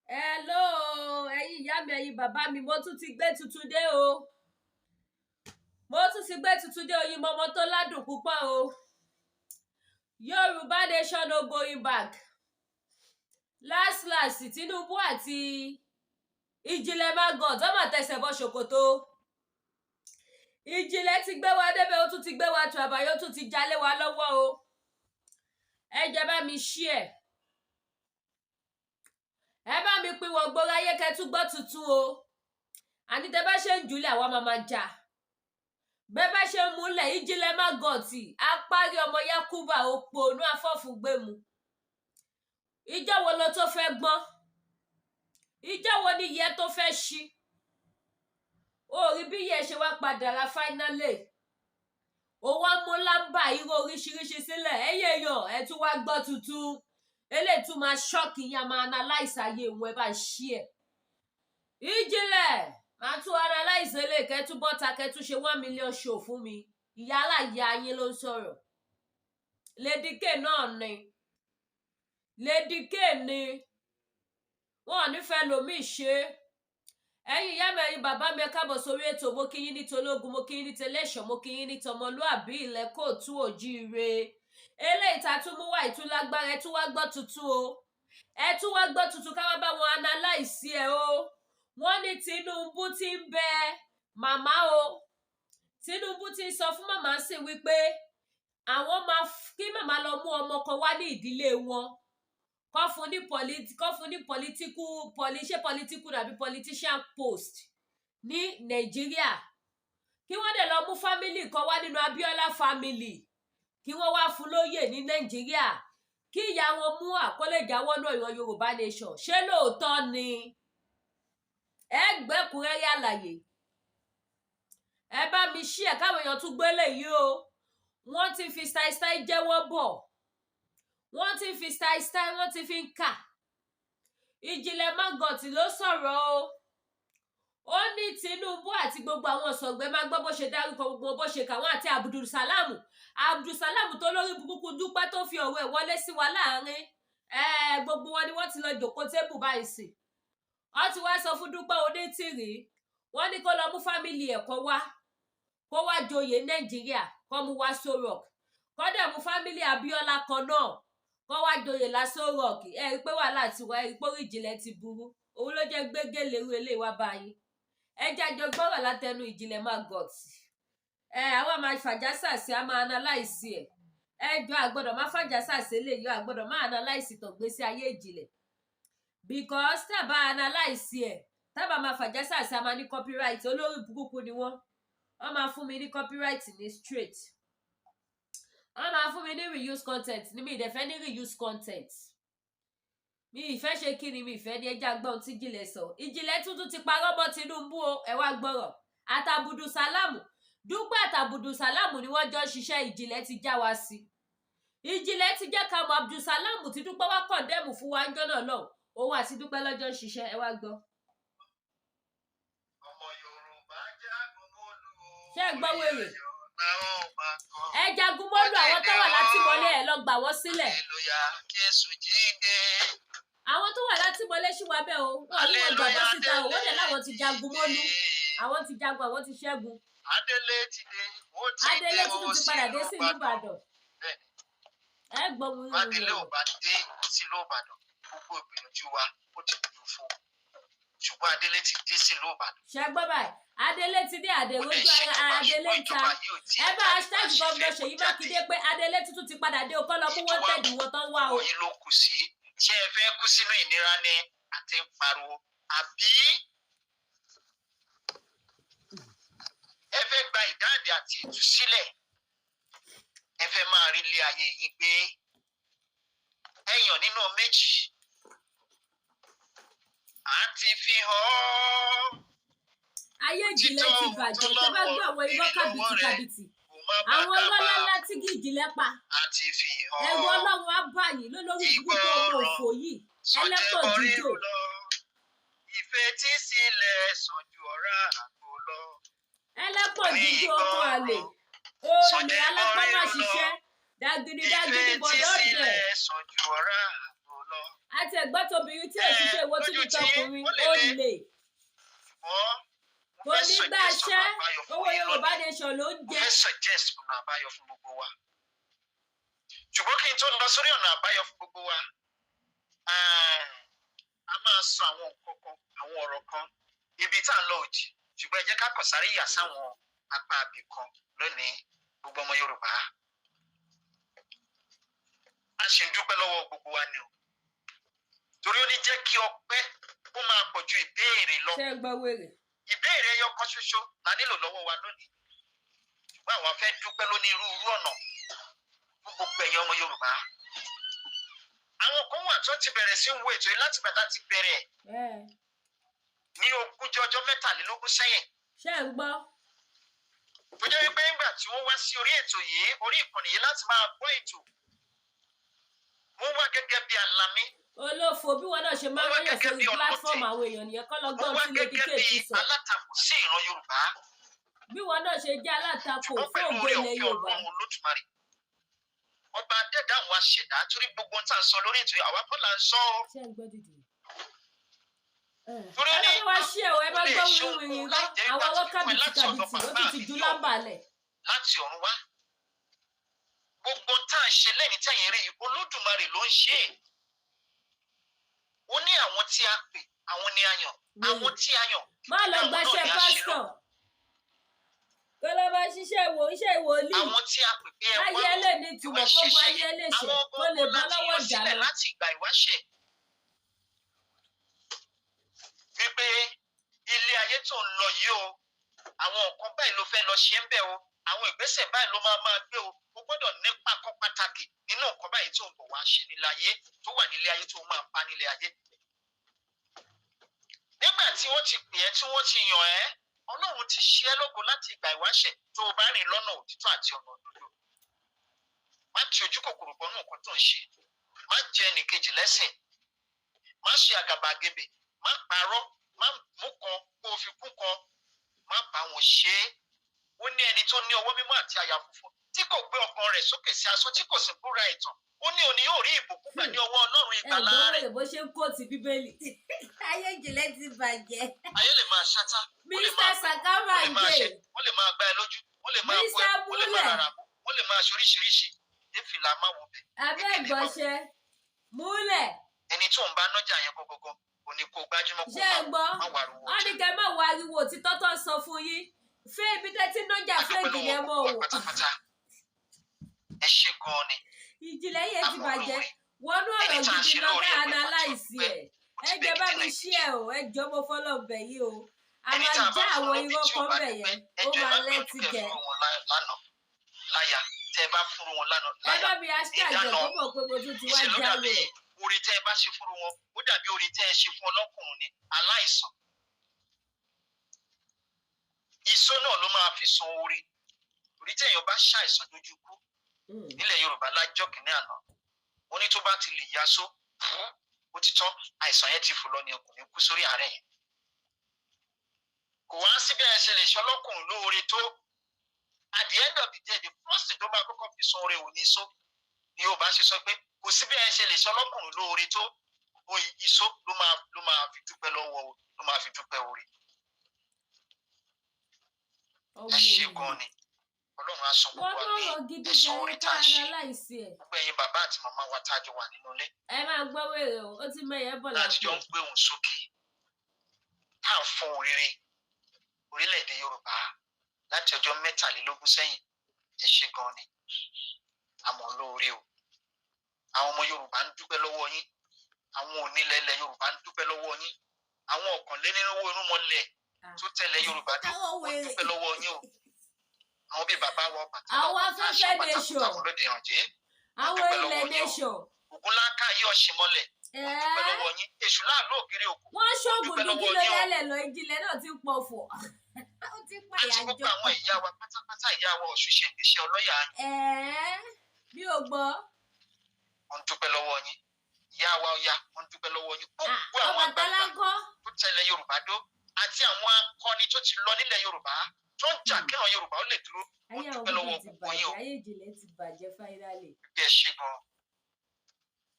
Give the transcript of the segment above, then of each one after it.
Hello, ẹ̀yin ìyá mi, ẹ̀yin bàbá mi, mo tún ti gbé tuntun dé o. Oyin mọ́mọ́ tó ládùn púpọ̀ o. Yorùbá nation no going back. Last Tinubu àti Ìjìnlẹ̀ Magot ọmọ tẹsẹ̀ bọ́ ṣòkòtò. Ìjìnlẹ̀ ti gbé wa débẹ̀, ó tún ti gbé wa tu àbáyọ, ó tún ti jalé wa lọ́wọ́ o. Ẹ jẹ́ bá mi share. Ẹ bá mi pín wọn gbogbo ayé kẹ́ tún gbọ́ tuntun o. Àní tẹ́ bá ṣe ń jùlẹ̀ àwọn máa jà. Bẹ́ bá ṣe ń múlẹ̀ Ìjìnlẹ̀ Magot apárí ọmọ Yakuba òpònú afọ́fúngbẹ́mu. Ìjọ wo ló tó fẹ́ gbọ́n? Ìjọ wo ni ìyẹ́ tó fẹ́ ṣí? Orí bí ìyẹ́ ṣe wá padà ra finally. Ó wá mú lámbà irú oríṣiríṣi sílẹ̀. Ẹyẹ èèyàn ẹ tún wá gbọ́ tuntun. Eléyìí tún máa ṣọ́ọ̀kì yín, a máa analyse ayé wọn, ẹ bá ṣí ẹ̀. Ìjìnlẹ̀ máa tún analyse eléyìí kẹ́ tún bọ́ta kẹ́ tún ṣe 1 million show fún mi. Ìyá aláya yín ló ń sọ̀rọ̀. Lady K náà ni. Lady K ni. Wọ́n ò ní fẹ́ lòmíì ṣe. Ẹ̀yin ìyá mi, ẹ̀yin bàbá mi, ẹ káàbọ̀ sórí ètò. Mo kí yín ní tológun, mo kí yín ní tẹlẹ́ṣọ̀, mo kí yín ní tọmọlúàbí ilẹ̀ kóòtù òjíire. Eléyìí tá tún mú wá ìtúlágbára, ẹ tún wá gbọ́ tuntun o. Ẹ tún wá gbọ́ tuntun ká wá bá wọn analyse ẹ o. Wọ́n ní Tinubu ti ń bẹ màmá o. Tinubu ti ń sọ fún màmá sí wípé àwọn máa kí màmá lọ mú ọmọ kan wá ní ìdílé wọn. Kọ́ fún ní political àbí politician post ní Nàìjíríà. Kí wọ́n dẹ̀ lọ mú family kan wá nínú Abiola family. Kí wọ́n wá fún lóyè ní Nàìjíríà. Kí ìyá wọn mú àkọlé jáwọ́ náà ìran Yorùbá nation. Ṣé lóòótọ́ ni? Ẹ gbẹ́kúnrẹ́rẹ́ àlàyé. Ẹ bá mi share káwọn èèyàn tún gbélé yìí o. Wọ́n ti fi style jẹ́wọ́ bọ̀. Wọ́n ti fi style wọ́n ti fi ń kà. Ìjìnlẹ̀ Magot ló sọ̀rọ̀ o. Ó ní Tinubu àti gbogbo àwọn ọ̀sọ̀gbẹ́ máa gbọ́ bó ṣe dárúkọ gbogbo bó ṣe kàwọn àti Abdulsalam tó lórí burúkú Dúpẹ́ tó fi ọ̀rọ̀ ẹ̀ wọlé sí wa láàrin. Gbogbo wọn ni wọ́n ti lọ jòkó tébù báyìí sí. Wọ́n ti wá sọ fún Dúpẹ́ Onítìrí. Wọ́n ní kó lọ mú fámìlì ẹ̀ kó wá joyè Nàìjíríà kó mú wá Sorok. Kó dẹ̀ mú fámìlì Abiola kan náà kó wá joyè la Sorok. Ẹ rí pé wàhálà ti wá, ẹ rí pé orí Ìjìnlẹ̀ ti burú. Òun ló jẹ́ gbégélé irú eléyìí wá báyìí. Ẹ jẹ́ àjọ gbọ́rọ̀ látẹnu Ìjìnlẹ̀ Magot. Àwa máa fàjásà sí, a máa analyse ẹ̀. Ẹ jọ àgbọ́dọ̀ máa fàjásà sí eléyìí, àgbọ́dọ̀ máa analyse ìtàngbésí ayé Ìjìnlẹ̀. Because tábà analyse ẹ̀, tábà máa fàjásà sí, a máa ní copyright. Olórí burúkú ni wọ́n. Wọ́n máa fún mi ní copyright ní straight. Wọ́n máa fún mi ní reuse content ní mi ìdẹ̀fẹ́ ní reuse content. Mi ìfẹ́ ṣe kí ni mi ìfẹ́ ní ẹjá gbọ́n tí Ìjìnlẹ̀ sọ. Ìjìnlẹ̀ tuntun ti parọ́ mọ́ Tinubu o. Ẹ wá gbọ́rọ̀. Àtàbùdùsálàmù Dúpẹ́ àtàbùdùsálàmù ni wọ́n jọ ṣiṣẹ́. Ìjìnlẹ̀ ti já wa sí. Ìjìnlẹ̀ ti jẹ́ ká mọ Abdulsalam tí Dúpẹ́ wá kọ̀ndẹ́mù fún wa ńjọ́ náà lọ. Òun àti Dúpẹ́ lọ́jọ́ ṣiṣẹ́. Ẹ wá gbọ́. Ọmọ Yorùbá jagun mọ́lú. Ṣé ẹ gbọ́ wèrè? Ẹ jagun mọ́lú àwọn tó wà látìmọ́lé ẹ̀ lọ gbà wọ́n sílẹ̀. Àwọn tó wà látìmọ́lé ṣì wà bẹ́ẹ̀ o. Wọ́n ní wọ́n gbàgbọ́ síta o. Wọ́n dẹ̀ láwọn ti jagun mọ́lú. Àwọn ti jagun, àwọn ti ṣẹ́gun. Adélé ti dé. Adélé tuntun ti padà dé sí ìlú Ìbàdàn. Ẹ gbọ́ wúrú rẹ̀. Adélé ò bá dé sílùú Ìbàdàn. Gbogbo ìgbìyànjú wa ó ti dùn fún. Ṣùgbọ́n Adélé ti dé sílùú Ìbàdàn. Ṣé gbọ́ báyìí? Adélé ti dé àdérójú Adélé ń ta. Ẹ bá hashtag gómìnà Ṣèyí Mákindé pé Adélé tuntun ti padà dé o. Kọ́ lọ mú wọ́n tẹ̀dù wọn tán wá o. Oyin ló kù sí. Ṣé ẹ fẹ́ kú sínú ìnira ni àti ń pariwo? Àbí ẹ fẹ́ gba ìdáǹdè àti ìtúsílẹ̀? Ẹ fẹ́ máa rí ilé ayé yín gbé? Ẹ̀yàn nínú méjì. À ń ti fi hàn. Ayé Ìjìnlẹ̀ ti bàjẹ́. Tẹ́ bá gbọ́ àwọn irọ́ kàbìtì. Àwọn ọlọ́lá tí kí Ìjìnlẹ̀ pa. Àti fi hàn. Ẹ̀rù Ọlọ́run á bà yín lólórí gbogbo ọmọ òfò yìí. Ẹlẹ́pọ̀ jíjò. Ìfẹ́ tí sílẹ̀ sàn ju ọ̀rá àgbo lọ. Ẹlẹ́pọ̀ jíjò ọkọ àlè. Olè alápá má ṣiṣẹ́. Dàgìdì bọ̀dọ̀ dẹ̀. Ìfẹ́ tí sílẹ̀ sàn ju ọ̀rá àgbo lọ. Àti ẹ̀gbọ́n tóbìnrin tí èsì ṣe ìwọ tún ní lójú tí tọkùnrin ó lè ó le lè ṣùgbọ́n mo kò fẹ́ ní gbà suggest ṣẹ́ ọ̀nà àbáyọ fún owó yín Yorùbá lónìí nation ló ń mo jẹ. fẹ́ suggest ọ̀nà àbáyọ fún gbogbo wa ṣùgbọ́n kí n tó lọ sórí ọ̀nà àbáyọ fún gbogbo wa a máa sọ àwọn nǹkan kan àwọn ọ̀rọ̀ kan ibi tá à ń lọ òdì ṣùgbọ́n ẹ jẹ́ ká kàn sáré yà sáwọn apá àbí kan lónìí gbogbo ọmọ Yorùbá a ṣe ń dúpẹ́ lọ́wọ́ gbogbo wa ni o torí ó ní jẹ́ kí ọpẹ́ ó máa pọ̀ ju ìbéèrè lọ. ṣé ẹ gbọ́ wèrè. ìbéèrè ẹyọ kan ṣoṣo la nílò lọ́wọ́ wa lónìí ṣùgbọ́n àwọn fẹ́ dúpẹ́ lónírúurú ọ̀nà fún gbogbo ẹ̀yin ọmọ Yorùbá. àwọn kan wà tó ti bẹ̀rẹ̀ sí ń wo ètò yìí láti bàtà ti bẹ̀rẹ̀ ní ogúnjọ́ ọjọ́ 23 sẹ́yìn. ṣé ẹ ń gbọ́. tó jẹ́ wípé nígbà tí wọ́n wá sí orí ètò yìí orí ìkànnì yìí láti máa gbọ́ ètò wọ́n wá gẹ́gẹ́ bí alamí. olófo bí wọn náà ṣe máa ń rìn sórí platform àwọn èèyàn nìyẹn kọ́ lọ́gbọ́n tí lady K ti sọ. wọ́n wá gẹ́gẹ́ bí alátakò sí ìran Yorùbá. bí wọn náà ṣe jẹ́ alátakò fún ògo ilẹ̀ Yorùbá. ọba adẹ́dá àwọn aṣẹ̀dá torí gbogbo tá à ń sọ lórí ètò àwa kọ́ là ń sọ ọ́. ṣé ń gbọ́ dìde. ẹ bá wá ṣí ẹ̀ ẹ bá gbọ́ wíwìrì rán àwọn ọwọ́ kábìtì ó tún ti ju lámbàlẹ̀. láti ọ̀run wá gbogbo tá à ń ṣe lẹ́yìn tẹ̀yìn rí Olódùmarè ló ń ṣe é. ó ní àwọn tí a pè àwọn ni a yàn àwọn tí a yàn. má lọ gbaṣẹ́ pásítọ̀ kó ló bá ṣiṣẹ́ iṣẹ́ ìwòlíì. àwọn tí a pè pé ẹ wá ayé lè ní ìtumọ̀ kó bá ayé lè ṣe kó lè bá lọ́wọ́ ìjà lọ. láti ìgbà ìwáṣẹ̀ wípé ilé ayé tó ń lọ yìí o àwọn nǹkan báyìí ló fẹ́ lọ ṣe ń bẹ̀ o àwọn ìgbésẹ̀ báyìí ló máa gbé o o gbọ́dọ̀ nípa kan pàtàkì nínú nǹkan báyìí tó ń bọ̀ wá ṣe nílé ayé tó wà nílé ayé tó máa pa nílé ayé. nígbà tí wọ́n ti pè ẹ́ tí wọ́n ti yàn ẹ́ Ọlọ́run ti ṣe ẹ́ lógo láti ìgbà ìwáṣẹ̀ tó o bá rìn lọ́nà òtítọ́ àti ọ̀nà òdodo. má ti ojú kòkòrò bọ́nú nǹkan tó ń ṣe má jẹ ẹnìkejì lẹ́sìn má ṣe àgàbàgebè má parọ́ má mú kan kó o fi kún kan má bá wọn ṣe é. ó ní ẹni tó ní ọwọ́ mímọ́ àti àyà funfun tí kò gbé ọkàn rẹ̀ sókè sí asán tí kò sì búra ìtàn ó ní òní yóò rí ìbùkún gbà ní ọwọ́ Ọlọ́run ìgbàlà rẹ̀. ẹ bó ṣe ń kóòtù Bíbélì. ayé ìjìnlẹ̀ ti bàjẹ́. ayé lè máa ṣátá. Mr. Sakama ń jẹ. wọ́n lè máa gbá ẹ lójú wọ́n lè máa bú ẹ wọ́n lè máa rà bú wọ́n lè máa ṣoríṣiríṣi ìfìlà máa wò bẹ̀. abẹ́ ìgbọ̀nsẹ̀ múlẹ̀. ẹni tó ń bá nájà yẹn gọgọgọ kò ní kó gbájúmọ́ kó má wà rúwọ́. wọ́n ní kẹ́ máa wá ariwo òtítọ́ tó ń sọ fún yín fẹ́ ibi tẹ́tí nájà fẹ́ẹ̀kì ni ẹ mọ̀ wò. ẹ ṣe gan-an ni. ìjìnlẹ̀ yẹn ti bàjẹ́ wọnú ọ̀rọ̀ gidi lọ́dọ̀ analyse ẹ̀ ẹ jẹ́ bá mi ṣí ẹ̀ o ẹ jọ mo fọ́lọ́ bẹ̀ yìí o a máa já àwọn irọ́ kan bẹ̀ yẹn ó máa lẹ́tí jẹ. láyà tẹ ẹ bá fúru wọn lánàá ẹ bá mi hashtag ẹ̀ tó mọ̀ pé mo tún ti wá jáwé. orí tẹ ẹ bá ṣe fúru wọn ó dàbí orí tẹ ẹ ṣe fún ọlọ́kùnrin ni aláìsàn. ìsó náà ló máa fi san orí tẹ èèyàn bá ṣàìsàn lójú kú nílẹ̀ Yorùbá lájọ́ kìíní àná wọ́n ní tó bá ti lè yaṣó ó ti tán àìsàn yẹn ti fò lọ ní ọkùnrin kú sórí àárẹ̀ yẹn. kò wá síbẹ̀ ẹ ṣe lè ṣe ọlọ́kùnrin lóore tó at the end of the day the first thing tó máa kọ́kọ́ fi san oore òní iṣó ni Yorùbá ṣe sọ pé kò síbẹ̀ ẹ ṣe lè ṣe ọlọ́kùnrin lóore tó iṣó ló máa fi dúpẹ́ lọ́wọ́ ló máa fi dúpẹ́ oore. ẹ ṣe gan ni Ọlọ́run á san gbogbo àmì ẹ̀sán orí tá a ṣe gbogbo ẹ̀yin bàbá àti màmá wa tá a jọ wà nínú ilé. ẹ máa gbọ́ wèrè o ó ti mẹ́yẹ bọ̀ lápò. láti jọ ń gbé òun sókè tá à ń fún òrèrè orílẹ̀-èdè Yorùbá láti ọjọ́ 23 sẹ́yìn ẹ ṣe gan ni àmọ́ lóore o àwọn ọmọ Yorùbá ń dúpẹ́ lọ́wọ́ yín àwọn onílẹ̀ ilẹ̀ Yorùbá ń dúpẹ́ lọ́wọ́ yín àwọn ọ̀kànlénírínwó irúnmọlẹ̀ tó tẹ̀lé Yorùbá ń dúpẹ́ lọ́wọ́ yín o àwọn bíi bàbá wa bàtà àwọn afẹ́fẹ́ nation àwọn ilẹ̀ nation Ògúnláńká yí ọ̀sìn mọ́lẹ̀ wọ́n dúpẹ́ lọ́wọ́ yín èṣù láàlú òkèrè òkú wọ́n ṣoògùn dúdú ló dálẹ̀ lọ ìjìnlẹ̀ náà ti pọ̀ fọ̀ ó ti pa ìyájọ́. àti gbogbo àwọn ìyá wa pátápátá ìyá wa Ọ̀ṣun Ṣẹ̀ǹgẹ̀ṣẹ̀ ọlọ́yà yín. bí o gbọ́. wọ́n dúpẹ́ lọ́wọ́ yín ìyá wa Ọya wọ́n dúpẹ́ lọ́wọ́ yín gbogbo àwọn àgbàlagbà tó tẹ̀lé Yorùbá dó àti àwọn akọni tó ti lọ nílẹ̀ Yorùbá tó ń jà kíran Yorùbá ó lè dúró wọ́n dúpẹ́ lọ́wọ́ gbogbo yín o. ayé ìjìnlẹ̀ ti bàjẹ́ fáírálì. bí ẹ ṣe gan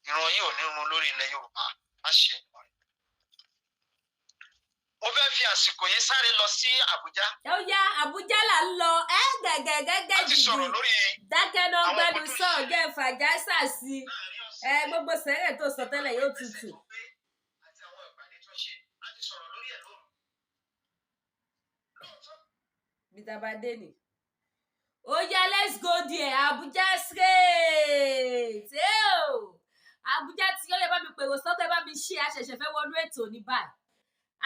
ìran yìí ò ní run lórí ilẹ̀ Yorùbá má ṣe ìmọ̀ rẹ̀ mo fẹ́ fi àsìkò yìí sáré lọ sí Àbújá. Ó yá Àbújá là ń lọ gẹ́gẹ́ láti sọ̀rọ̀ lórí dákẹ́ náà gbẹ́nu sọ jẹ́ fàjà sàsì gbogbo sẹ́rẹ̀ tó sọ tẹ́lẹ̀ yóò tutù. àti àwọn ìpàdé tó ṣe láti sọ̀rọ̀ lórí ẹ̀ lóru. Bitabade ni. Ó yá let's go there Àbújá straight. Àbújá tí ó lè bá mi pèrò sọ́tọ̀ ẹ bá mi ṣe àṣẹ̀ṣẹ̀ fẹ́ wọnú ètò ní báyìí.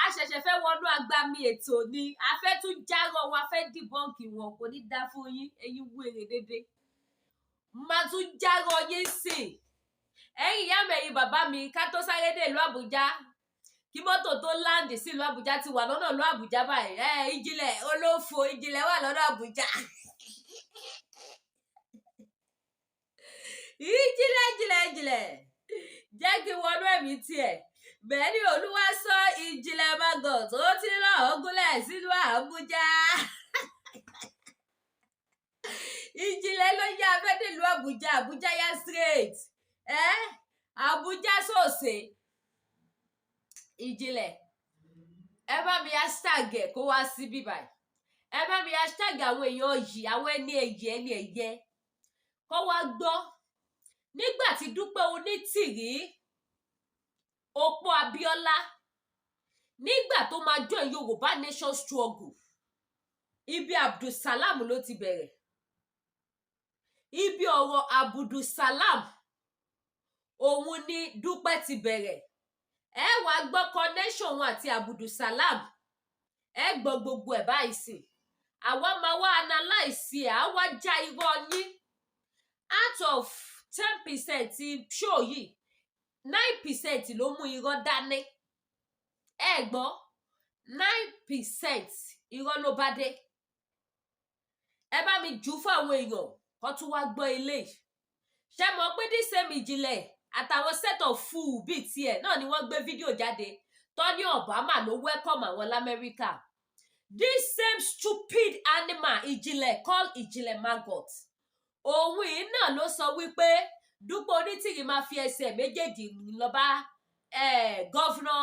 Àṣẹ̀ṣẹ̀ fẹ́ wọnú agbami ètò ni. A fẹ́ tún járọ̀ wọn, a fẹ́ dìbọ́ǹkì wọn, kò ní dá fún yín, ẹ̀yin wèrè dédé. Máa tún járọ̀ yín sìn. Ẹ̀yin ìyá mi ẹ̀yin bàbá mi ká tó sáré dé ìlú Àbújá. Kí mọ́tò tó láǹdì sí ìlú Àbújá ti wà lọ́nà ìlú Àbújá báyìí. Ìjìnlẹ̀ olófo ìjìnlẹ̀ wà lọ́nà Àbújá. Ìjìnlẹ̀ jẹ́ kí wọnú ẹ̀mí tiẹ̀. Bẹ́ẹ̀ ni Olúwa sọ ìjìnlẹ̀ magot tó ti lọ ogúnlẹ̀ sínú Àbújá. Ìjìnlẹ̀ ló yá abẹ́dẹ̀ ìlú Àbújá, Àbújá yá straight. Àbújá sòsè. Ìjìnlẹ̀ ẹ bá mi hashtag ẹ̀ kó wá sí bíbáyìí. Ẹ bá mi hashtag àwọn èèyàn yìí, àwọn ẹni ẹ̀yẹ kó wá gbọ́. Nígbà tí Dúpẹ́ Onítìrí Òpó Abíọ́lá nígbà tó máa join Yorùbá Nation struggle, ibi Abdulsalam ló ti bẹ̀rẹ̀. Ibi ọ̀rọ̀ Abdulsalam òun ni Dúpẹ́ ti bẹ̀rẹ̀. Ẹ wá gbọ́ connection wọn àti Abdulsalam. Ẹ gbọ́ gbogbo ẹ̀ báyìí sí. Àwa máa wá analyse ẹ̀, á wá já irọ́ yín. Out of 10% ti show yìí, 9% ló mú irọ́ dání. Ẹ gbọ́ 9% irọ́ ló bá dé. Ẹ bá mi jù fún àwọn èèyàn kó tún wá gbọ́ eléyìí. Ṣé mọ̀ pé this same Ìjìnlẹ̀ àtàwọn set of fool bíi tiẹ̀ náà ni wọ́n gbé fídíò jáde tó ní Obama ló welcome àwọn l'Amẹ́ríkà. This same stupid animal Ìjìnlẹ̀ called Ìjìnlẹ̀ maggot. Òun yìí náà ló sọ wípé Dúpẹ́ Onítìrí máa fi ẹsẹ̀ méjèèjì lọ bá gọ́fúnà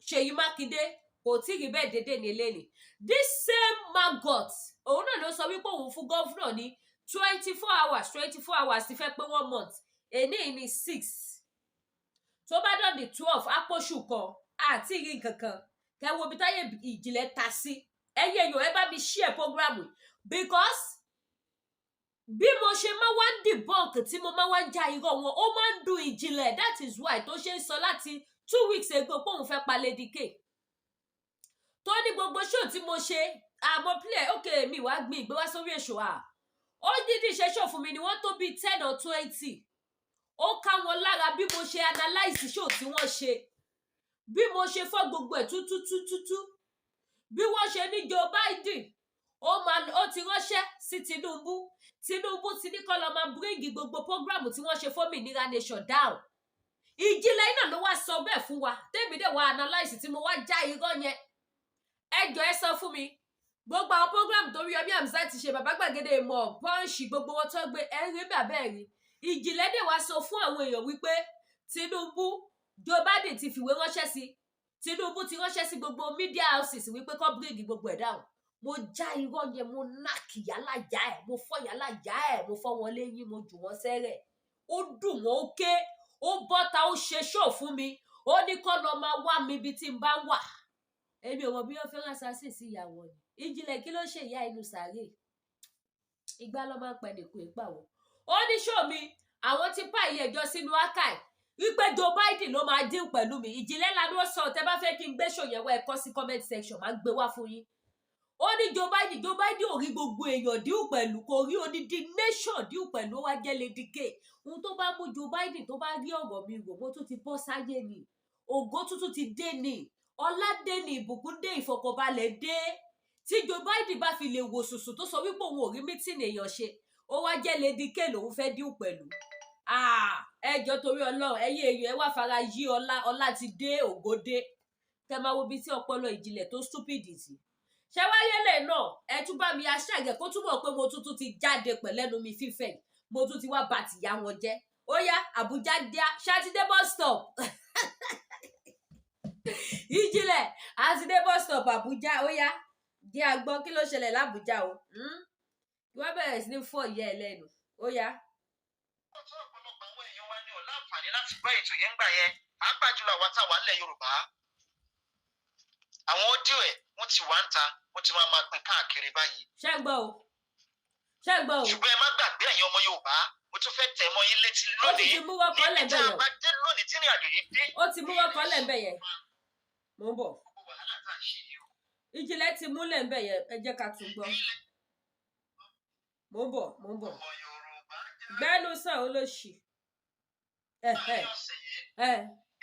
Ṣèyí Mákindé, kò tí rí bẹ́ẹ̀ dédé ní eléyìí. This same maggot òun náà ló sọ wípé òun fún gọ́fúnà ní 24 hours ti fẹ́ pé 1 month. Èní ní 6. Tó bá dọ̀dì 12 àpòṣù kan àti rí kankan. Kẹ wo bí táyé Ìjìnlẹ̀ ta sí. Ẹyẹ èèyàn ẹ bá mi share program because bí mo ṣe máa wá ń debunk tí mo máa wá ń já irọ́ wọn, ó máa ń dùn Ìjìnlẹ̀. That is why tó ṣe ń sọ láti 2 weeks ago pé òun fẹ́ pa Lady K. Tó ní gbogbo show tí mo ṣe àmọ́ play okay mi wá gbìn ìgbé wá sórí èṣù ó dídí ṣe show fún mi ni wọ́n tó bí 10 or 20. Ó ká wọn lára bí mo ṣe analyse show tí wọ́n ṣe, bí mo ṣe fọ́ gbogbo ẹ̀ tútútútú, bí wọ́n ṣe ní Joe Biden ó ti ránṣẹ́ sí Tinubu ti ní kó lọ máa bring gbogbo program tí wọ́n ṣe fómìnira nation down. Ìjìnlẹ̀ iná ló wá sọ bẹ́ẹ̀ fún wa tèmi dẹ̀ wá analyse tí mo wá já irọ́ yẹn. Ẹ jọ̀ọ́ ẹ sọ fún mi gbogbo àwọn program tó Yomi Amzat ti ṣe, Bàbá Gbàgede Ìmọ̀, Punch, gbogbo wọn tó gbé ẹ̀rín bàbá ẹ̀rín. Ìjìnlẹ̀ dẹ̀ wá sọ fún àwọn èèyàn wípé Tinubu, Joe Biden ti fìwé ránṣẹ́ sí, Tinubu ti ránṣẹ́ sí gbogbo media houses wípé kó bring gbogbo ẹ̀ down. Mo já irọ́ yẹn, mo náàkì yálà já ẹ̀, mo fọ́ yálà já ẹ̀, mo fọ́ wọn léyìn, mo jù wọ́n sẹ́rẹ̀. Ó dùn wọ́n ó ké, ó bọ́ta ó ṣe show fún mi, ó ní kó lọ máa wá mi ibi tí n bá wà. Èmi ò mọ̀ bí wọ́n fẹ́ràn assassin sí ìyàwó ni. Ìjìnlẹ̀ kí ló ṣe ìyá inú sàárè? Ìgbà ló máa ń pẹ́ nìkú ìpàwọ̀. Ó ní show mi àwọn tí pa iye ẹjọ́ sínú archive wípé Joe Biden ló máa deal pẹ̀lú mi. Ìjìnlẹ̀ lánàá ó sọ tẹ́ bá fẹ́ kí n gbé show yẹn wá ẹ kọ sí comment section, máa gbé wá fún yín. Ó ní Joe Biden ò rí gbogbo èèyàn deal pẹ̀lú, kò rí odidi nation deal pẹ̀lú, ó wá jẹ́ Lady K. Ohun tó bá mú Joe Biden tó bá rí ọ̀rọ̀ mi rò, mo tún ti bọ́ sáyé ni, ògo tuntun ti dé ni, ọlá dé ni, ìbùkún dé, ìfọ̀kànbalẹ̀ dé. Tí Joe Biden bá fi lè wò sùsù tó sọ wípé òun ò rí meeting èèyàn ṣe, ó wá jẹ́ Lady K lòun fẹ́ deal pẹ̀lú. Ẹjọ́ torí Ọlọ́run ẹ̀yin èèyàn ẹ wá fara yí ọlá ti dé, ògo dé. Kẹ máa wo bí tí ọpọlọ Ìjìnlẹ̀ tó stupid sí. Ṣé wáyé lè náà ẹ tún bá mi aṣáàgẹ̀ kó túbọ̀ pé mo tún ti jáde pẹ̀lẹ́nu mi fífẹ̀, mo tún ti wá bá tìyá wọn jẹ́. Ó yá Àbújá dá Ṣátidé bus stop. Ìjìnlẹ̀ àti dé bus stop Àbújá ó yá di àgbọn kí ló ṣẹlẹ̀ l'Àbújá o wọ́n bẹ̀rẹ̀ sí ní fọ́ ìyá ẹ lẹ́nu ó yá. ọ̀tọ̀ ọ̀pọ̀lọpọ̀ àwọn èèyàn wa ní ò láǹfààní láti gbọ́ ètò yẹn ń gbà yẹn pàápàá jùlọ àwa táwa ńlẹ̀ Yorùbá àwọn ódíò ẹ̀ wọ́n ti wá ń ta wọ́n ti máa pín káàkiri báyìí. ṣé ń gbọ́ o. ṣùgbọ́n ẹ má gbàgbé ẹ̀yin ọmọ Yorùbá mo tún fẹ́ tẹ̀ mọ́ yín létí lónìí níbi tí a bá dé lónìí tí ìrìn àjò yìí dé. ó ti mú wọ́kọ́ lẹ̀ ń bẹ̀ yẹn mò ń bọ̀. Ìjìnlẹ̀ ti múlẹ̀ ń bẹ̀ yẹn ẹ jẹ́ ká tún gbọ́. mò ń bọ̀. gbẹ́nu sàn ó ló ṣì.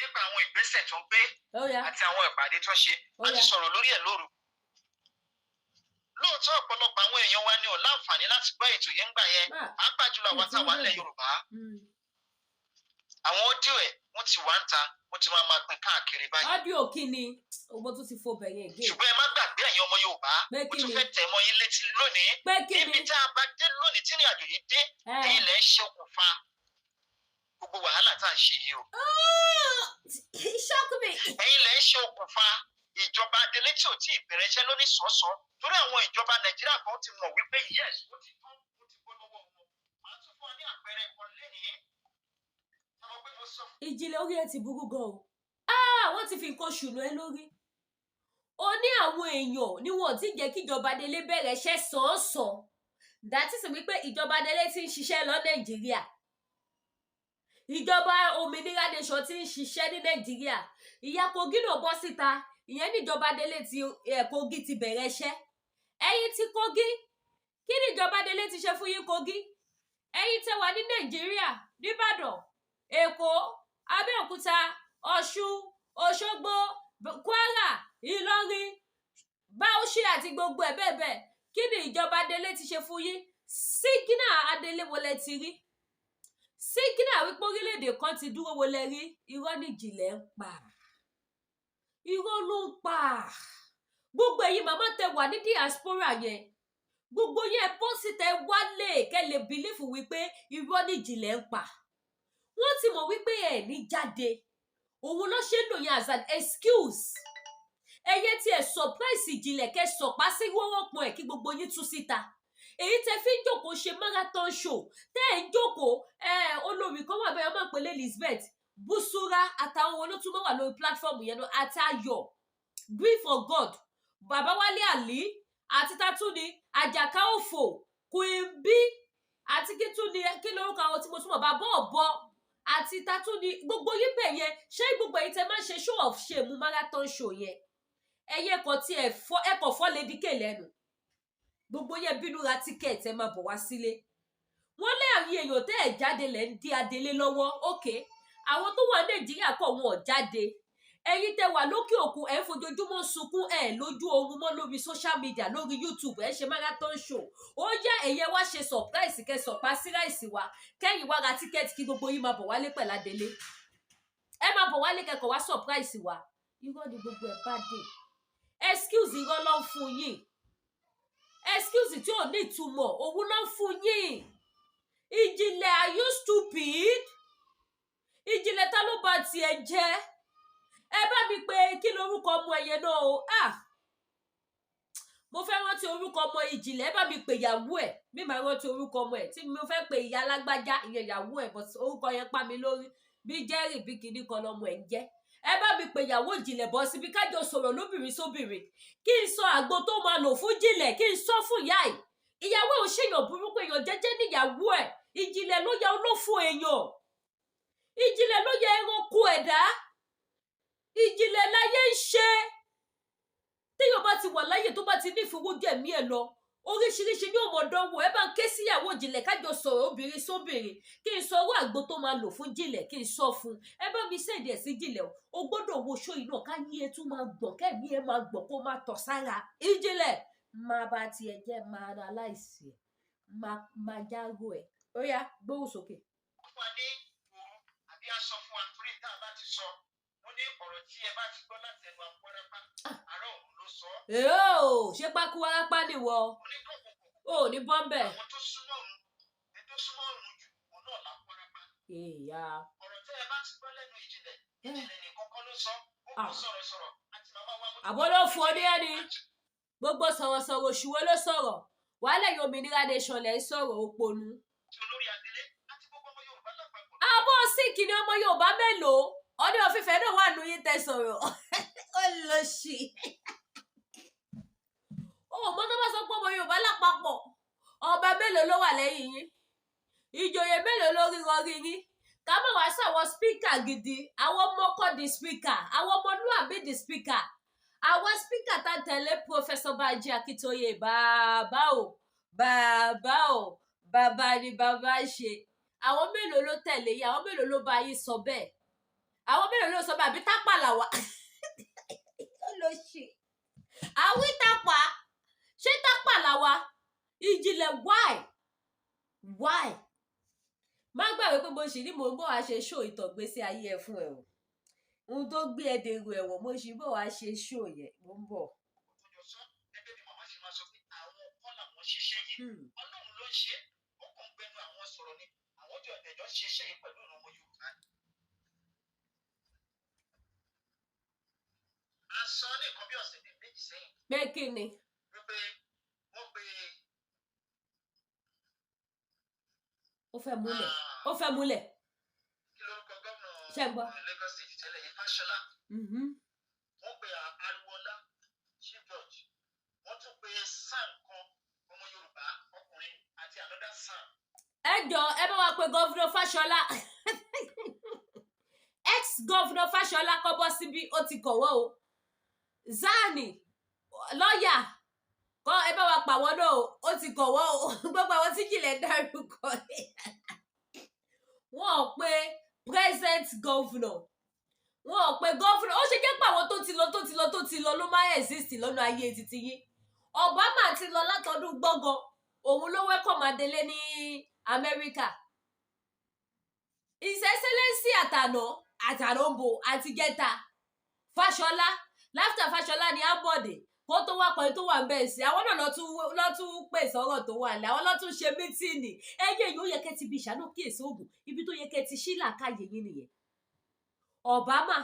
nípa àwọn ìgbésẹ̀ tó ń gbé àti àwọn ìpàdé tó ń ṣe a ti sọ̀rọ̀ lórí ẹ̀ lóru. lóòótọ́ ọ̀pọ̀lọpọ̀ àwọn èèyàn wa ní ò láǹfààní láti gbọ́ ètò yẹn ń gbà yẹn pàápàá jùlọ àwa táwa ńlẹ̀ Yorùbá àwọn ódíò ẹ̀ wọ́n ti wá ń ta wọ́n ti máa pín káàkiri báyìí. ọ́díò kí ni owó tó ti fò bẹ̀yẹn gé. ṣùgbọ́n ẹ má gbàgbé ẹ̀yin ọmọ Yorùbá mo tún fẹ́ tẹ̀ mọ́ yín létí lónìí níbi tí a bá dé lónìí tí ìrìn àjò yìí dé ẹ̀yin lẹ́ ń ṣe okùnfà gbogbo wàhálà tá à ń ṣe yìí o. ẹ̀yin lẹ́ ń ṣe okùnfà ìjọba adelé tí ò tí ì bẹ̀rẹ̀ iṣẹ́ lóní sọ́ọ̀sọ́ torí àwọn ìjọba Nàìjíríà kan ti mọ̀ wípé yes ó ti tán ó ti bọ́ lọ́wọ́ wọn. màá tún fún ọ ní àpẹẹrẹ kan lénìí. Ìjìnlẹ̀ orí ẹ ti burú gan o wọ́n ti fi nǹkan ṣùnú ẹ lórí. ó ní àwọn èèyàn ni wọn ò tí jẹ́ kí ìjọba adelé bẹ̀rẹ̀ iṣẹ́ sàn-án dàtí sì wípé ìjọba adelé ti ń ṣiṣẹ́ lọ Nàìjíríà ìjọba òmìnira nation ti ń ṣiṣẹ́ ní Nàìjíríà ìyá Kogi náà bọ́ síta ìyẹn níjọba adelé ti Kogi ti bẹ̀rẹ̀ iṣẹ́ ẹ̀yin ti Kogi kí ni ìjọba adelé ti ṣe fún yín Kogi ẹ̀yin tẹ́ wà ní Nàìjíríà nìbàdàn Èkó Abẹ́òkúta Ọ̀ṣun Òṣogbo Kwara Ìlọrin Bauchi àti gbogbo ẹ̀ bẹ́ẹ̀ bẹ́ẹ̀ kí ni ìjọba adelé ti ṣe fún yín sígínà adelé wọlé ti rí sígínà wípé orílẹ̀-èdè kan ti dúró wọlé rí irọ́ ní Ìjìnlẹ̀ ń pa irọ́ ló ń pa gbogbo ẹ̀yin màmá tẹ wà ní diaspora yẹn gbogbo yẹn pósìtẹ wálé kẹ́ lè bìlífù wípé irọ́ ní Ìjìnlẹ̀ ń pa wọ́n ti mọ̀ wípé ẹ̀ ní jáde òun ló ṣe ń lò yẹn as an excuse ẹyẹ tí ẹ surprise Ìjìnlẹ̀ kẹ́ sọ̀pá sí wọ́wọ́pọ̀ ẹ̀ kí gbogbo yín tú síta èyí tẹ fi ń jókòó ṣe marathon show tẹ́ ẹ̀ ń jókòó olórí kan wà bẹ́ẹ̀ máa ń pè lé Elizabeth Busura àtàwọn olótúmọ̀ wà lórí platform yẹn náà àti Ayọ̀ Grief for God Bàbá Wálé Àlí àti Tatúni Àjàká Òfò Queen B àti kí lórúkọ àwọn tí mo túmọ̀ Bàbá Ọ̀bọ àti Tatúni gbogbo yín bẹ̀ yẹn ṣé gbogbo èyí tẹ máa ń ṣe show of shame marathon show yẹn ẹyẹ kan tí ẹkọ̀ fọ́ Lady K lẹ́nu gbogbo yẹn bínú ra tíkẹ́ẹ̀tì ẹ máa bọ̀ wá sílé wọ́n lé àwọn èèyàn tẹ́ ẹ̀ jáde lẹ́ ń dí adelé lọ́wọ́ òkè àwọn tó wà Nàìjíríà kọ̀ wọn ò jáde ẹ̀yin tẹ́ wà lókè òkun ẹ̀ ń fojoojúmọ́ sunkún ẹ̀ lójú oorun mọ́ lórí social media lórí YouTube ẹ̀ ṣe marathon show ó yá ẹ̀yẹ wá ṣe surprise kẹ́ sọ̀pá sí ráìsì wa kẹ́yìn wá ra tíkẹ́ẹ̀tì kí gbogbo yín máa bọ̀ wálé pẹ̀lú adelé ẹ máa bọ̀ wálé kẹ́kọ̀ọ́ wá surprise wa irọ́ ni gbogbo ẹ̀ bá dé excuse irọ́ ló ń fún yín excuse tí ò ní ìtumọ̀ òun ló ń fún yín Ìjìnlẹ̀ are you stupid Ìjìnlẹ̀ ta ló bá tiẹ̀ jẹ́ ẹ bá mi pé kí lorúkọ ọmọ ẹ̀yẹ náà o mo fẹ́ rántí orúkọ ọmọ Ìjìnlẹ̀ ẹ bá mi pè ìyàwó ẹ̀ mi máa rántí orúkọ ọmọ ẹ̀ tí mo fẹ́ pè ìyá alágbájá ìyẹn ìyàwó ẹ̀ but orúkọ yẹn pa mi lórí bí Jerry bí kinní kan lọmọ ẹ̀ ń jẹ́ ẹ bá mi pè ìyàwó Ìjìnlẹ̀ bọ́ síbi kájọ sọ̀rọ̀ lóbìnrin sóbìnrin kí n sọ àgbo tó máa lò fún Ìjìnlẹ̀ kí n sọ fún ìyá ẹ̀ ìyàwó ò ṣèyàn burúkú èèyàn jẹ́jẹ́ níyàwó ẹ̀ Ìjìnlẹ̀ ló ya olófò èèyàn Ìjìnlẹ̀ ló ya ẹranko ẹ̀dá Ìjìnlẹ̀ láyé ń ṣe téèyàn bá ti wà láyé tó bá ti ní ìfowójẹ̀mí ẹ̀ lọ oríṣiríṣi ní òmòdánwò ẹ bá ń ké síyàwó Ìjìnlẹ̀ kájọ sọ̀rọ̀ obìnrin sóbìnrin kí n sọ owó àgbo tó máa lò fún Ìjìnlẹ̀ kí n sọ fún ẹ bá mi sẹ́ẹ̀dì ẹ̀ sí Ìjìnlẹ̀ o gbọ́dọ̀ wo ṣó iná ká yí ẹ tún máa gbọ̀n kẹ́mi ẹ máa gbọ̀n kó máa tọ̀ sára Ìjìnlẹ̀ máa bá tiẹ̀ jẹ́ máa ra láìsí ẹ̀ máa jágò ẹ̀ ó yá gbóhùn sókè. fún wa ní òru àbí aṣọ fún wa torí tá a bá ti sọ mo ní ọ̀rọ̀ tí ẹ bá ti gbọ́ láti ẹnu àpọ́nrápá àárọ̀ òun ló sọ. ṣé pákó wárápá nìwọ ò ní bọ́m̀bẹ̀. àwọn tó súnmọ́ òun jù òun náà lápọ́nrápá. ọ̀rọ̀ tí ẹ bá ti gbọ́ lẹ́nu Ìjìnlẹ̀ nìkan kọ́ ló sọ ó kò sọ̀rọ̀ àti àbọ̀ ló fún ọ ní ẹni gbogbo sọ̀rọ̀sọ̀rọ̀ òṣùwọ́ ló sọ̀rọ̀ wàhálà yìí Òmìnira Nation lẹ́ ń sọ̀rọ̀ òpònú. àbọ̀ síkì ni ọmọ Yorùbá mélòó ọdún òfìfẹ́ náà wà nù yín tẹ sọ̀rọ̀ ó lọ sí ọmọ tó bá sọ pé ọmọ Yorùbá lápapọ̀ ọba mélòó ló wà lẹ́yìn yín ìjòyè mélòó ló ríran rí yín ká má wá sàwọn spíkà gidi àwọn ọmọ ọkọ di spíkà àwọn ọmọlúwàbí di spíkà àwọn spíkà tá tẹ̀lé Professor Banji Akintoye bàbá ni bàbá ṣe àwọn mélòó ló tẹ̀lé yìí àwọn mélòó ló bá yín sọ bẹ́ẹ̀ àwọn mélòó ló sọ bẹ́ẹ̀ àbí tápà làwà ló ṣe àwí tápà ṣé tápà làwà ìjìnlẹ̀ why má gbàgbé pé mo ṣì ní mò ń bọ̀ wá ṣe ṣó ìtọ̀gbésí ayé ẹ fún ẹ o ohun tó gbé ẹ dèrò ẹ̀wọ̀n mo ṣì bọ̀ wá ṣe ṣó yẹn mo ń bọ̀. Ọlọ́run ló ń ṣe ó kàn gbẹnu àwọn sọ̀rọ̀ ni àwọn ọjọ́ ìdẹ̀jọ́ ṣe iṣẹ́ yìí pẹ̀lú ọmọ Yorùbá. a sọ ní nǹkan bí ọ̀sẹ̀ bíi méjì sẹ́yìn. pé kí ni. wípé wọ́n pe. ó fẹ́ múlẹ̀. kí lórúkọ gómìnà Lagos State tẹ́lẹ̀ yìí Fáṣọlá. wọ́n pe Ariwoọlá Chief Judge wọ́n tún pe Sam kan ọmọ Yorùbá ọkùnrin àti another Sam. ẹ jọ ẹ bá wa pe gọ́vùnà Fáṣọlá ex gọ́vùnà Fáṣọlá kọ́ bọ́ síbi ó ti kọ̀wọ́ o Zani lọ́ọ̀yà kọ́ ẹ bá wa pàwọ́ náà ó ti kọ̀wọ́ o gbogbo àwọn tí jìnlẹ̀ dárúkọ wọn ò pe present governor wọn ò pe governor ó ṣe jẹ́ pé àwọn tó ti lọ ló máa exist lọ́nà ayé títí yín Obama ti lọ látọdún gbọ́ngàn òun ló welcome Adélé ní Amẹ́ríkà His Excellency àtànàbò àti gẹ́ta Fáṣọlá láfíà Fáṣọlá ní Ambode kó tó wá pẹ̀lú tó wà ń bẹ̀ sí àwọn náà lọ́tún pèsè ọ̀rọ̀ tó wà ní àwọn lọ́tún ṣe mítìnì ẹ̀yẹ yìí ó yẹ kẹ́ ti bí ìṣàánú kíyèsí oògùn ibi tó yẹ kẹ́ ti ṣí làákàyè yín nìyẹn Obama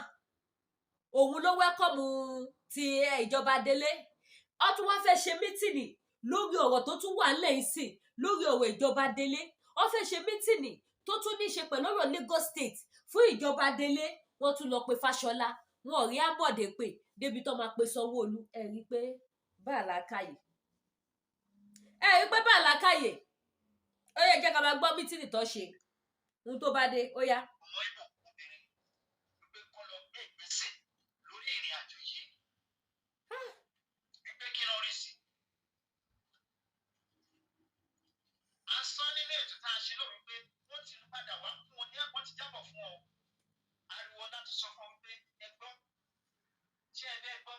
òun ló wẹ́kọ̀mù ti ìjọba Délé ó tún wá fẹ́ ṣe mítìnì lórí ọ̀rọ̀ tó tún wà ńlẹ̀ ìsìn lórí ọ̀rọ̀ ìjọba Délé ó fẹ́ ṣe mítìnì tó tún ní ṣe pẹ̀lú ọ̀rọ̀ Lagos State fún ìjọba Délé wọ́n tún lọ pe Fáṣọlá wọn ò rí Ambode pé débi tó máa pe Sanwó-Olú ẹ rí pé bá àlàkàyè ó yẹ jẹ́ ká máa gbọ́ mítìnì tó ṣe ohun tó bá dé ó yá. ọmọ Ìgbò obìnrin wípé kọ́ lọ gbé ìgbésẹ̀ lórí ìrìn àjò yìí wípé kí lọ́ọ́ rí sí. a sọ nínú ètò tá a ṣe lórí pé wọ́n ti padà wá fún wọn ní ẹ̀kọ́ ti jábọ̀ fún ọ Ariwoọlá ti sọ fún wọn pé ẹgbọ́n ṣé ẹ bẹ́ẹ̀ gbọ́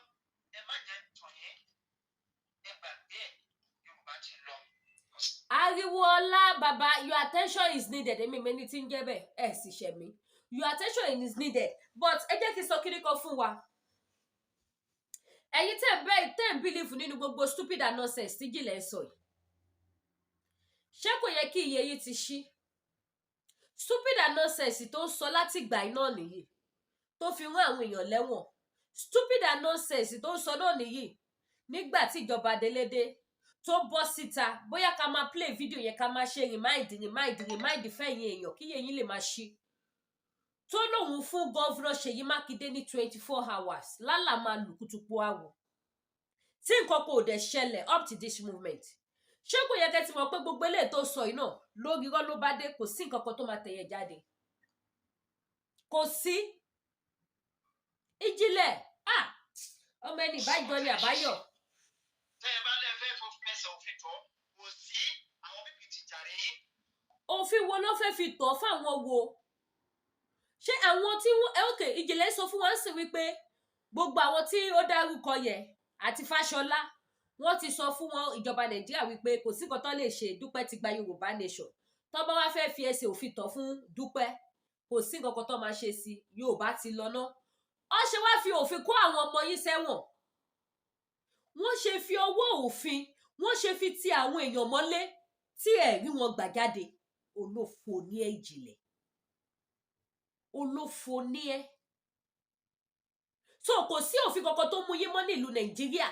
ẹ má jẹ́ tàn yẹn ẹ gbàgbé ẹ̀ Yorùbá ti lọ. Ariwoọlá baba your attention is needed èmi mẹ́ni tí ń jẹ́ bẹ́ẹ̀ ẹ̀ sì ṣẹ̀ mí your attention is needed but ẹ jẹ́ kí n sọ kíní kan fún wa ẹ̀yin tẹ́ ń bílífù nínú gbogbo stupid and nonsense tí jìnlẹ̀ ń sọ yìí ṣé kò yẹ kí iye yìí ti ṣí stupid and nonsense tó ń sọ láti ìgbà iná nìyí tó fi rán àwọn èèyàn lẹ́wọ̀n stupid and nonsense tó ń sọ náà nìyí nígbà tí ìjọba Délé dé tó bọ́ síta bóyá ká máa play video yẹn ká máa ṣe remind fẹ́yìn èèyàn kí yẹn lè máa ṣí tó lóun fún gọ́vnà Ṣèyí Mákindé ní 24 hours lálà máa lù kùtùpù àwọ̀ tí nǹkan kò dẹ̀ ṣẹlẹ̀ up to this moment ṣé kò yẹ kẹ́ ti mọ̀ pé gbogbo eléyìí tó sọ yìí náà lórí irọ́ ló bá dé kò sí nǹkan kan tó máa tẹ̀yẹ jáde kò sí Ìjìnlẹ̀ ọmọ ẹni ìbájọ ni àbáyọ. tẹ́ ẹ bá lè fẹ́ fẹsẹ̀ òfin tọ́ kò sí àwọn bíbí ti jàre yín. òfin wo ló fẹ́ fi tọ́ fáwọn wo ṣé àwọn tí wọ́n Ìjìnlẹ̀ sọ fún wọn sì wípé gbogbo àwọn tí ó dárúkọ yẹn àti Fáṣọlá wọ́n ti sọ fún wọn ìjọba Nàìjíríà wípé kò sí nǹkan tó lè ṣe Dúpẹ́ ti gba Yorùbá Nation tó bá wá fẹ́ fi ẹsẹ̀ òfin tọ́ fún Dúpẹ́ kò sí nǹkan kan tó máa ṣe sí Yorùbá ti lọ ná ó ṣe wá fi òfin kó àwọn ọmọ yín sẹ́wọ̀n wọ́n ṣe fi ọwọ́ òfin wọ́n ṣe fi ti àwọn èèyàn mọ́lé tí ẹ̀rí wọn gbà jáde olófo ní ẹ Ìjìnlẹ̀ olófo ní ẹ so kò sí òfin kankan tó mú yín mọ́ nílùú Nàìjíríà.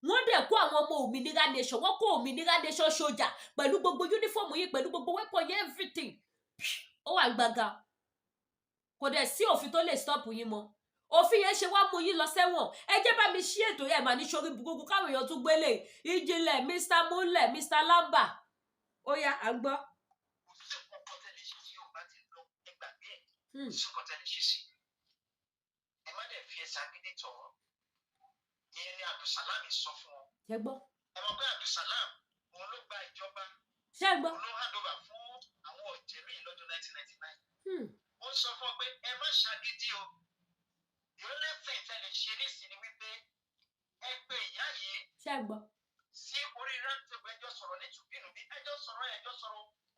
Wọ́n dẹ̀ kó àwọn ọmọ òmìnira nation, wọ́n kó òmìnira nation sójà pẹ̀lú gbogbo uniform yín, pẹ̀lú gbogbo weapon yín, everything. Ó wà gbàgà. Kò dẹ̀ sí òfin tó lè stop yín mọ́. Òfin yẹn ṣe wá mú yín lọ sẹ́wọ̀n. Ẹ jẹ́ bá mi ṣí ètò yẹn mà ní sórí burúkú káwọn èèyàn tún gbélé. Ìjìnlẹ̀, Mr. Múlẹ̀, Mr. Lamba. Ó yá, à ń gbọ́. Ẹ má dẹ̀ fi ẹsẹ̀ agídí tọ̀ ọ́. Ìyẹn ni Abdulsalam sọ fún wọn. Ṣé gbọ́? Ẹ mọ̀ pé Abdulsalam òun ló gba ìjọba. Ṣé gbọ́? Òun ló hand over fún àwọn ọ̀jẹ̀mí lọ́dún 1999. Ó sọ fún ọ pé ẹ má ṣàgídí o. The only thing tẹ́ lè ṣe nísìnyí ni wípé ẹ pé ìyá yìí. Ṣé gbọ́? Sí orí rántẹ́gbẹ́ ẹjọ́ sọ̀rọ̀ ní tùbínùbí ẹjọ́ sọ̀rọ̀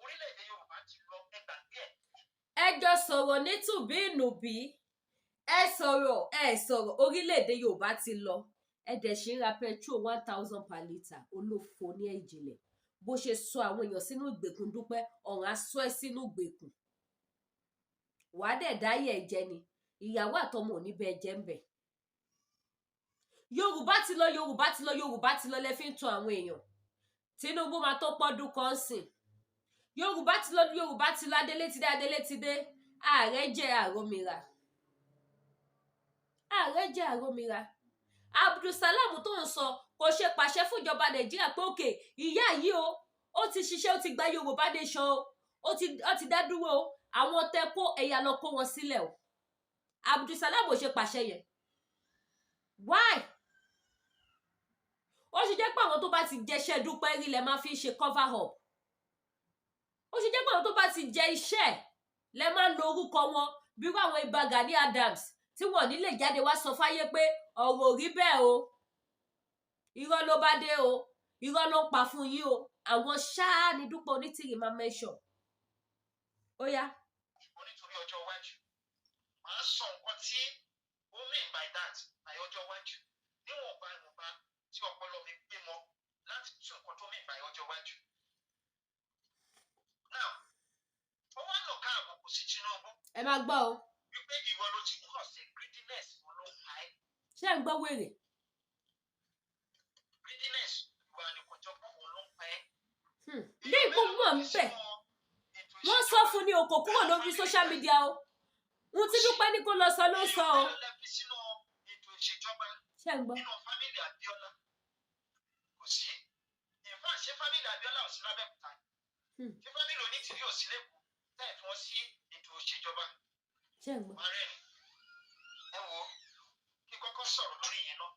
orílẹ̀-èdè Yorùbá ti lọ ẹgbàgbé ẹ̀. Ẹjọ́ sọ̀rọ̀ ní tùbínùbí ẹ sọ̀rọ̀ orílẹ̀-èdè Yorùbá ti lọ. Ẹ dẹ̀ ṣe ń ra petrol 1000 per litre. Olófo ní Ìjìnlẹ̀. Bó ṣe sọ àwọn èèyàn sínú ìgbèkùn Dúpẹ́, ọ̀run á sọ ẹ́ sínú ìgbèkùn. Wàá dẹ̀ dáyé ẹ̀ jẹ ni. Ìyàwó àtọmọ ò ní bẹ́ẹ̀ jẹ́ ń bẹ̀. Yorùbá ti lọ, Yorùbá ti lọ, Yorùbá ti lọ lẹ fi ń tan àwọn èèyàn. Tinubu máa tó pọ́dún kan sìn. Yorùbá ti lọ, Yorùbá ti lọ, Adélé ti dé. Ààrẹ jẹ́ àròmìrà. Ààrẹ jẹ́ àròmìrà. Abdulsalam tó ń sọ kò ṣe pàṣẹ fún ìjọba Nàìjíríà pé òkè ìyá yìí ó ti ṣiṣẹ́, ó ti gba Yorùbá nation ó ti dá dúró o. Àwọn tẹ kó ẹ̀yà lọ kó wọn sílẹ̀ o. Abdulsalam ò ṣe pàṣẹ yẹn. Why? Ó ṣe jẹ́ pé àwọn tó bá ti jẹ́ṣẹ́ Dúpẹ́ rí lẹ máa fi ṣe cover up. Ó ṣe jẹ́ pé àwọn tó bá ti jẹ iṣẹ́ lẹ máa ń lo orúkọ wọn bí wọ́n àwọn Ìbà Gani Adams tí wọ́n nílé jáde wá sọ fáyé pé ọ̀rọ̀ ò rí bẹ́ẹ̀ o. Irọ́ ló bá dé o. Irọ́ ló ń pa fún yín o. Àwọn ṣáá ni Dúpẹ́ Onítìrì máa mẹ́ṣọ̀. Ó yá. Nítorí ọjọ́ iwájú. Màá sọ nǹkan tí ó mean by that by ọjọ́ iwájú. Níwọ̀nba tí ọpọlọ mi gbé mọ́ láti tún nǹkan tó mean by ọjọ́ iwájú. Now, ó wá lọ ká àbùkù sí Tinubu. Ẹ máa gbọ́ o. Wípé ìwọ ló ti kọ̀ sí greediness ló ń pa ẹ́. Ṣé ń gbọ́ wèrè? Greediness ìwà àlùkòjọpọ̀ òun ló ń pa ẹ́. Bí gbogbo ń bẹ̀. Wọ́n sọ fún ní òkò kúrò lórí social media o. Ohun tí Dúpẹ́ ní kó lọ sọ ló sọ o. Ṣé ń gbọ́? Nínú fámìlì Abíọ́lá kò sí. Ìfà ṣé fámìlì Abíọ́lá ò sí lábẹ́òkúta. Ṣé fámìlì Onítìrí ò sí lẹ́kọ̀ọ́ táì fún ọ sí ètò òṣèjọba. Ṣé ń gbọ́? Ẹ wo kí kọ́kọ́ sọ̀rọ̀ lórí yẹn náà.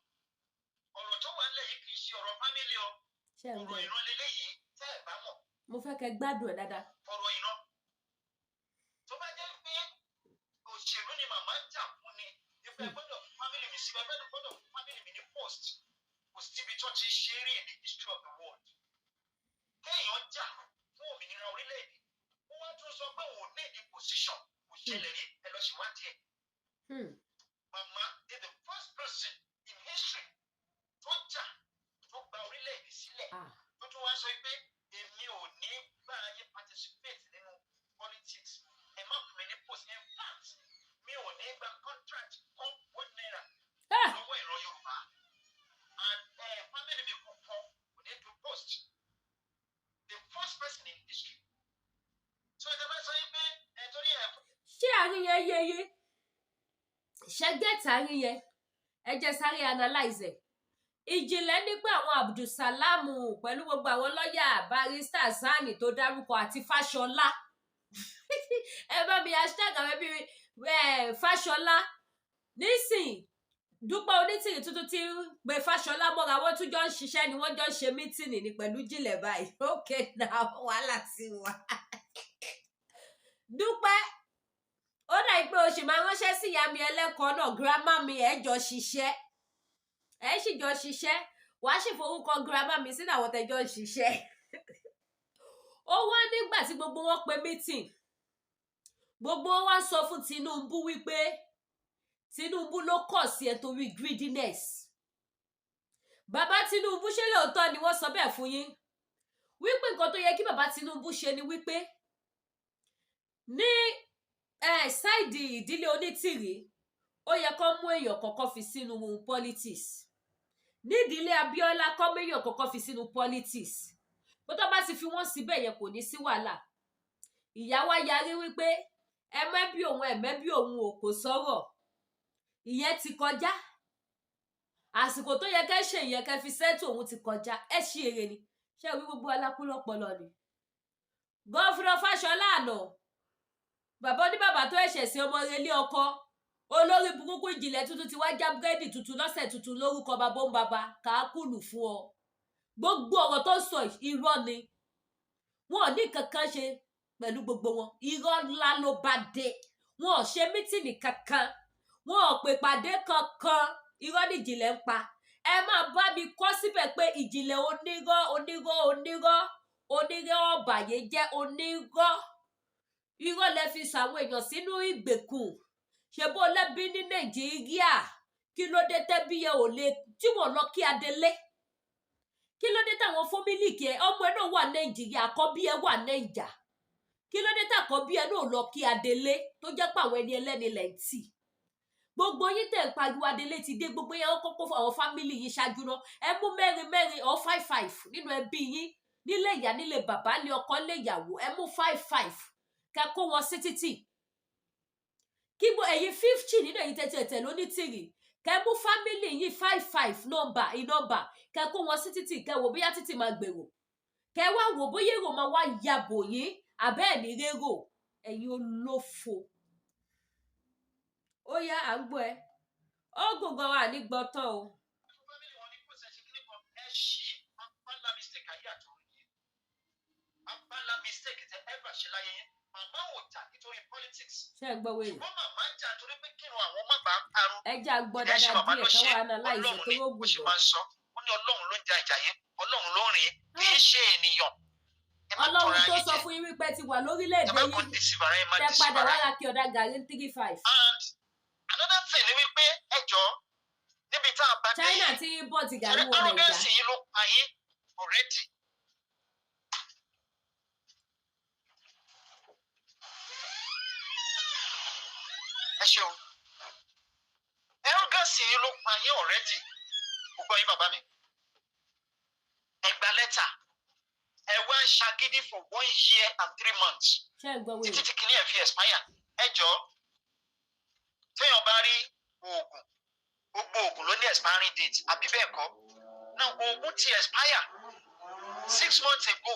Ọ̀rọ̀ tó wà nílẹ̀ yìí kì í ṣe ọ̀rọ̀ fámìlì o. Ṣé ń gbọ́? Ọ̀rọ̀ ìran lélẹ́yìí tẹ́ ẹ̀ bá mọ̀. Mo fẹ́ kẹ́ gbádùn ẹ̀ dáadáa. Ọ̀rọ̀ ìran. Tó bá jẹ́ pé òṣèlú ni màmá ń jà fún ni nípa gbọ́dọ̀ fún fámìlì mi síbẹ̀ gbọ́dọ̀ fún fámìlì mi ní post. Kò síbi tó ti ṣe rí in the history of the world. Kéèyàn jà fún òmìnira orílẹ̀-èdè. Ó wá tún sọ pé òun ní ìdí position kò ṣẹlẹ̀ rí ẹ lọ ṣèwádìí ẹ̀. Màmá is the first person in history tó jà tó gba orílẹ̀-èdè sílẹ̀. Tó tún wá sọ pé èmi ò ní bá yín participate nínú politics. Ẹ má fún mi ní post. In fact, mi ò ní gba contract kan one naira lọ́wọ́ ìran Yorùbá. And family mi kò kọ́ kò ní do post. The first person in history. So ẹ bá sọ pé ẹ torí ẹ. Ṣé àárín yẹn yeye? Ṣé gẹ́ẹ̀tì àárín yẹn? Ẹ jẹ́ sáré analyze ẹ̀. Ìjìnlẹ̀ ní pé àwọn Abdulsalam pẹ̀lú gbogbo àwọn lọ́ọ̀yà barrister Sani tó dárúkọ àti Fáṣọlá. Ẹ bá mi hashtag àwọn ẹbí Fáṣọlá. Nísìn Dúpẹ́ Onítìrì tuntun ti gbé Fáṣọlá mọ́ra wọ́n tún jọ ń ṣiṣẹ́ ni wọ́n jọ ń ṣe mítìnì ní pẹ̀lú Ìjìnlẹ̀ báyìí. Okay now wàhálà ti wà. Dúpẹ́ ó dà pé o sì máa ránṣẹ́ sí ìyá mi ẹlẹ́kọ̀ọ́ náà gírámà mi ẹ̀ jọ ṣiṣẹ́. Ẹ sì jọ ṣiṣẹ́ wàá sì forúkọ girama mi sínú àwọn tẹjọ ń ṣiṣẹ́. Ó wá nígbà tí gbogbo wọn pe meeting gbogbo wọn wá sọ fún Tinubu wípé Tinubu ló kọ̀ sí ẹ torí greediness. Bàbá Tinubu ṣé lóòótọ́ ni wọ́n sọ bẹ́ẹ̀ fún yín wípé nǹkan tó yẹ kí bàbá Tinubu ṣe ni wípé ní ṣáìdì ìdílé Onítìrí ó yẹ kó mú èèyàn kọ́kọ́ fi sínú politics nídìílé Abíọ́lá kó mú èèyàn kọ́kọ́ fi sínú politics bó tó bá ti fi wọ́n síbẹ̀ yẹn kò ní sí wàhálà. Ìyá wa yarí wípé ẹmẹ́bí òun ò kò sọ̀rọ̀ ìyẹn ti kọjá àsìkò tó yẹ kẹ́ ṣe ìyẹn kẹ́ fi sẹ́tù òun ti kọjá ẹ ṣí èrè ni ṣé wí gbogbo alákúlọpọlọ ni. Gọ́fúnà Fáṣọlá àná bàbá oníbàbà tó ẹ̀ṣẹ̀ sí ọmọ rẹ̀ ilé ọkọ olórí burúkú ìjìnlẹ̀ tuntun ti wá já búrẹ́dì tuntun lọ́sẹ̀ tuntun lórúkọ bàbá òun bàbá kàákùlù fún ọ. Gbogbo ọ̀rọ̀ tó sọ irọ́ ni wọn ò ní kankan ṣe pẹ̀lú gbogbo wọn irọ́ ńlá ló bá dé wọn ò ṣe mítìnì kankan wọn ò pè pàdé kankan irọ́ ní ìjìnlẹ̀ ń pa. Ẹ máa bá mi kọ síbẹ̀ pé ìjìnlẹ̀ onírọ́ ọ̀bàyéjẹ́ onírọ́ irọ́ lẹ fi sàwọn èèyàn sínú ìgbèkùn ṣe bó lẹ́bí ní Nàìjíríà kí ló dé tẹ́bí yẹn ò lè tí wọ́n lọ kí Adélé kí ló dé táwọn fómìlì kí ẹ ọmọ ẹ náà wà Nàìjíríà àkọ́bí ẹ wà Nàìjà kí ló dé tàkọ́bí ẹ náà lọ kí Adélé tó jẹ́ pé àwọn ẹni ẹlẹ́ni lẹ̀ ń tì. Gbogbo yín tẹ̀ ń pariwo Adélé ti dé gbogbo yẹn kọ́kọ́ fún àwọn fámìlì yín ṣáájú náà ẹ mú mẹ́rin or 5 nínú ẹbí yín nílé ìyá nílé bàbá ní ọkọ nílé ìyàwó ẹ mú 5 kẹ kó wọn sí títì kí gbọ́ ẹ̀yin 50 nínú ẹ̀yin tẹ̀tẹ̀ ló ní tìrì kẹ mú fámìlì yín 5 nọ́mbà kẹ kó wọn sí títì kẹ wò bóyá títì máa gbèrò kẹ wá wò bóyá èrò máa wá yabò yín àbẹ́ ẹ̀ ní rérò ẹ̀yin olófo. Ó yá à ń gbọ́ ẹ ó gbọ̀ngàn wa ní gbọ́ tán o. Ṣé ẹ gbọ́ wẹ̀yìn? Ẹ jẹ́ àgbọ̀ dáadáa díẹ̀ káwọn analyze tó wó gùn lọ. Wọ́n ní Ọlọ́run ló ń ja ìjà yẹn Ọlọ́run ló ń rìn kì í ṣe ènìyàn. Ọlọ́run tó sọ fún yín wípé ti wà lórílẹ̀-èdè yìí tẹ padà wá ra kí ọ̀dà gàrí 3-5. And another thing ni wípé ẹjọ́ níbi tá a bá dé China ti import gàrí wọ Nàìjíríà. arrogance yìí ló pa yín already. Ẹ ṣeun arrogance yìí ló pa yín already. Gbogbo yín bàbá mi ẹ gba lẹ́tà ẹ wá ń ṣagídí for 1 year and 3 months. Títí tí kìíní ẹ̀ fi expire. Ẹ jọ téèyàn bá rí oògùn gbogbo oògùn ló ní expiring date àbí bẹ́ẹ̀ kọ́ náà oògùn ti expire 6 months ago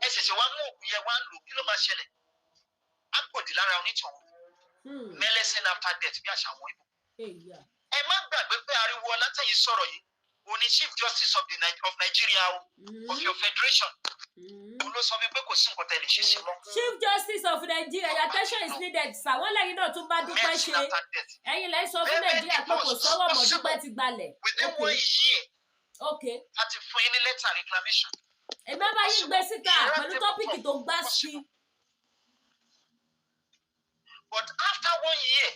ẹ ṣẹ̀ṣẹ̀ wá mú oògùn yẹn wá lò kí ló máa ṣẹlẹ̀ á gbòdì lára onítọ̀hún medicine after death bí àṣà àwọn Ìgbò. Ẹ má gbàgbé pé ariwo Ọlátẹ̀yìn sọ̀rọ̀ yìí òní chief justice of Nigeria of your federation òun ló sọ wípé kò sí nǹkan tẹ́ lè ṣe sí mọ́. Chief justice of Nigeria your attention is needed sir wọ́n lẹ́yìn náà tún bá Dúpẹ́ ṣe ẹ̀yin lẹ́yìn sọ fún Nàìjíríà pé kò sọ́wọ́ mọ́ Dúpẹ́ ti gbalẹ̀. within 1 year okay a ti fún yín ní letter reclamation. èmi bá yín gbé síta pẹ̀lú tọ́pìkì tó gbá sí. but after 1 year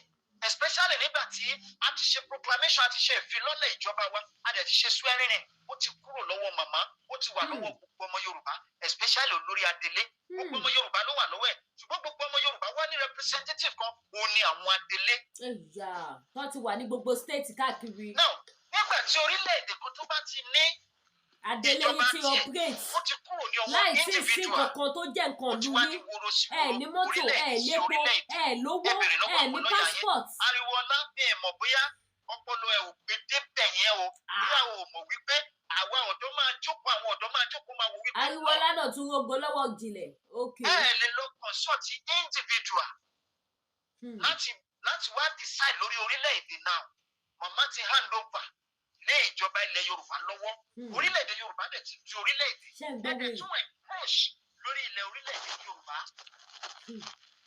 especially nígbà tí a ti ṣe proclamation a ti ṣe ìfilọ́lẹ̀ ìjọba wa a dẹ̀ ti ṣe swearing in ó ti kúrò lọ́wọ́ màmá ó ti wà lọ́wọ́ gbogbo ọmọ Yorùbá especially olórí Adélé gbogbo ọmọ Yorùbá ló wà lọ́wọ́ ẹ̀ ṣùgbọ́n gbogbo ọmọ Yorùbá wá ní representative kan òun ni àwọn Adélé. ẹ̀yà wọ́n ti wà ní gbogbo state káàkiri. now nígbà tí orílẹ̀-èdè kan tó bá ti ní Adélé yìí ti upgrade láì sí sí kankan tó jẹ́ nǹkan lú ní ní mọ́tò lépo lówó ní passport. ariwo ọlá bí ẹ mọ̀ bóyá ọpọlọ ẹ ò gbé débẹ̀ yẹn o bí àwọn ò mọ̀ wípé àwa ọ̀dọ́ máa jókòó àwọn ọ̀dọ́ máa jókòó máa wò wípé. ariwo ọlá náà tún rògbò lọ́wọ́ jìnlẹ̀. ẹ lè lọ consult individual láti wá decide lórí orílẹ̀-èdè náà màmá ti hand over lé ìjọba ilẹ̀ Yorùbá lọ́wọ́ orílẹ̀-èdè Yorùbá dẹ̀ ti di orílẹ̀-èdè ẹ̀dẹ̀ tún ẹ̀ push lórí ilẹ̀ orílẹ̀-èdè Yorùbá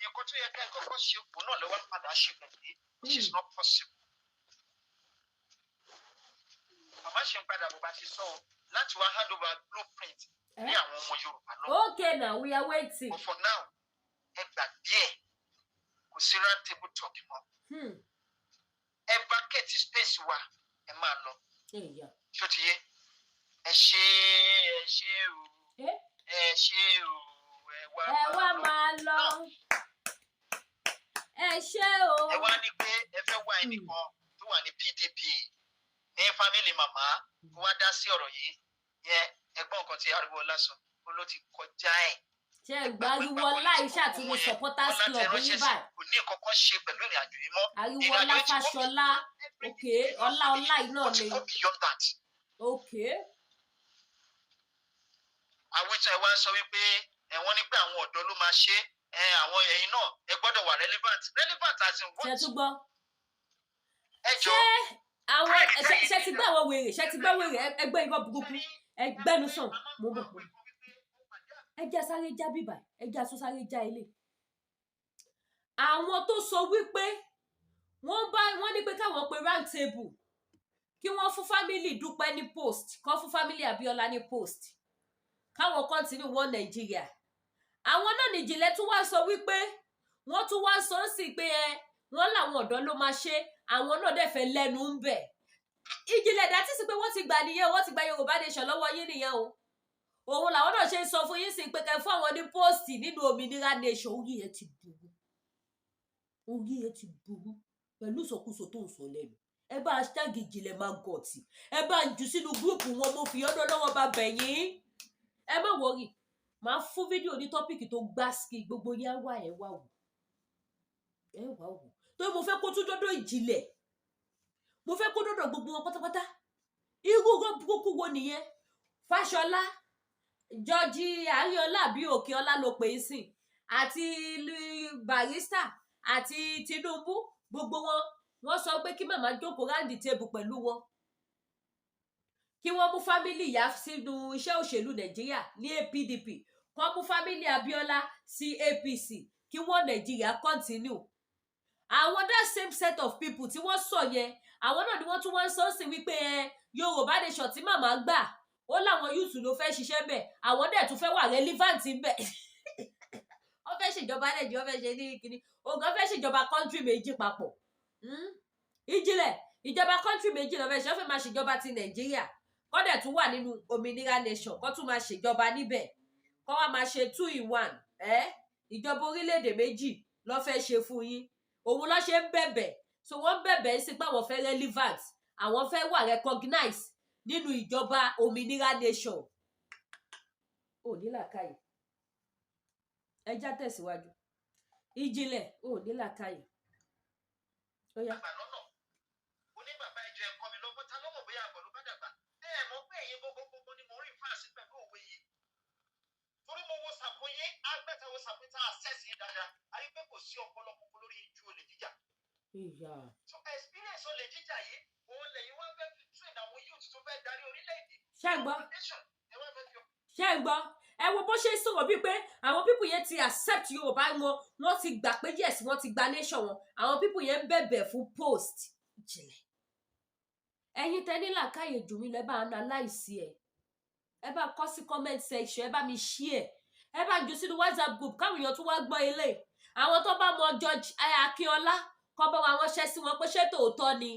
nǹkan tó yẹ ká ẹ kọ́kọ́ ṣe òkú náà lọ́wọ́ padà ṣe pẹ̀lú which is not possible. màmá ṣe ń padà bó bá ti sọ láti wá hand over blueprint ní àwọn ọmọ Yorùbá lọ́wọ́. Okay now we are waiting. but for now ẹ gbà díẹ̀ kò sí round table talk mọ́ ẹ vacate space wa ẹ máa lọ. ṣó ti yé ẹ ṣe o ẹ ṣe o ẹ wá máa lọ. ẹ ṣé o. ẹ wá ní pé ẹ fẹ́ wá ẹnìkan tó wà ní PDP ní fámìlì màmá kó wá dá sí ọ̀rọ̀ yìí yẹn ẹ̀gbọ́n nǹkan tí Ariwoọlá sọ ó ló ti kọjá ẹ̀. ṣe ìgbà Ariwoọlá iṣẹ́ àti ní supporters club yín báyìí. kò ní nǹkan kan ṣe pẹ̀lú ìrìn àjò yìí mọ́. Ariwoọlá Fáṣọlá òkè ọlá yìí náà ni. òkè. àwùjọ ẹ wá sọ wípé wọ́n ní pé àwọn ọ̀dọ́ ló máa ṣe àwọn ẹ̀yin náà ẹ gbọ́dọ̀ wà relevant as in what. ṣe tún gbọ́. ẹ jọ àwọn ṣe ti gbọ́ àwọn wèrè ẹgbẹ́ irọ́ burúkú ẹgbẹ́nu sàn mo bọ̀ pé ẹjẹ́ sáré já bíbà ẹjẹ́ aṣọ sáré já ilé. àwọn tó sọ wípé wọ́n ní pé káwọn pe round table kí wọ́n fún family Dúpẹ́ ní post kọ́ fún family Abíọ́lá ní post káwọn continue wọ́n Nàìjíríà. àwọn náà nìjìnlẹ̀ tún wá sọ wípé wọ́n tún wá sọ sí pé wọ́n làwọn ọ̀dọ́ ló máa ṣe àwọn náà dẹ̀ fẹ́ lẹ́nu ń bẹ̀. ìjìnlẹ̀ dá tí sí pé wọ́n ti gbà nìyẹn wọ́n ti gba Yorùbá nation lọ́wọ́ yín nìyẹn o. òun làwọn náà ṣe ń sọ fún yín sí pé kẹ́ fún àwọn ní póòsì nínú Òmìnira nation. orí ẹ ti burú pẹ̀lú ìsọkúsọ tó ń sọ lẹ́nu. ẹ bá hashtag ìjìnlẹ̀ máa gọ̀tì ẹ bá ń jù sínú gúrùpù wọn mo fi ọdọ lọ́wọ́ bá bẹ̀ yín. ẹ má wọrí máa fún fídíò ní tọ́pìkì tó gbásíkì gbogbo yẹn wà ẹ wà wò tó mo fẹ́ kó tún dọ́dọ̀ ìjìnlẹ̀ mo fẹ́ kó dọ́dọ̀ gbogbo wọn pátápátá. irú burúkú wo nìyẹn? Fáṣọlá George Ariola bí Òkèọlá ló pè é sìn àti Barrister àti Tinubu gbogbo wọn sọ pé kí màmá jókòó ráǹdì tébù pẹ̀lú wọn kí wọ́n mú fámílì ìyá sínú iṣẹ́ òṣèlú Nàìjíríà ní PDP kọ́ mú fámílì Abíọ́lá sí APC kí wọ́n Nàìjíríà continue. àwọn that same set of people tí wọ́n sọ yẹn àwọn náà ni wọ́n tún wọ́n sọ sí wípé Yorùbá nation tí màmá gbà ó láwọn yúùtù ló fẹ́ ṣiṣẹ́ bẹ̀ àwọn dẹ̀ tún fẹ́ wà relevant bẹ̀. wọ́n fẹ́ ṣèjọba Nàìjíríà wọ́n fẹ́ ṣe ní kíní ògùn fẹ́ ṣèjọba country méjì papọ̀. ìjìnlẹ̀ ìjọba country méjì ló fẹ́ ṣe wọ́n fẹ́ máa ṣèjọba ti Nàìjíríà kọ́ dẹ̀ tún wà nínú Òmìnira nation kọ́ tún máa ṣèjọba níbẹ̀ kọ́ wá máa ṣe 2-in-1 ìjọba orílẹ̀-èdè méjì ló fẹ́ ṣe fún yín. òun ló ṣe ń bẹ̀bẹ̀ so wọ́n bẹ̀bẹ̀ sí pé àwọn fẹ́ relevant àwọn fẹ́ wà recognize nínú ìjọba Òmìnira nation. ò ní làákàyè ẹjá tẹ̀síwájú ìjìnlẹ̀ ò ní làákàyè. ó yá. oníbàbá ìjọ ẹ̀kọ́ mi lọ́gbọ́n ta ló mọ̀ bóyá àgbọ̀n ló bá dàgbà ẹ̀ mọ̀ pé èyí gbogbo ni mo rí fáàsì pẹ̀lú òwe yìí torí mo wo sàkóyé agbẹ́ta wo sàkóyé àṣẹ́sì dáadáa ayé pé kò sí ọpọlọ kúkú lórí ju olè jíjà. so experience olè jíjà yìí òun lẹ́yìn wọ́n fẹ́ fi train àwọn youth tó fẹ́ darí orílẹ̀-èdè. ṣé ẹ gbọ́ ẹ wo bó ṣe ń sọ̀rọ̀ bíi pé àwọn pípù yẹn ti accept Yorùbá wọn ti gbà pé yes wọ́n ti gba nation wọn àwọn pípù yẹn ń bẹ̀bẹ̀ fún post. ìjìnlẹ̀ ẹ̀yin tẹ́ ní làákàyè jù mí lẹ́ bá analyse ẹ bá kọ sí comment section ẹ bá mi share ẹ bá jù sínú WhatsApp group káwọn èèyàn tún wá gbọ́ ilé àwọn tó bá mọ George Akínọlá kọ́ bá wọn ṣẹ́ sí wọn pé ṣé tòótọ́ ni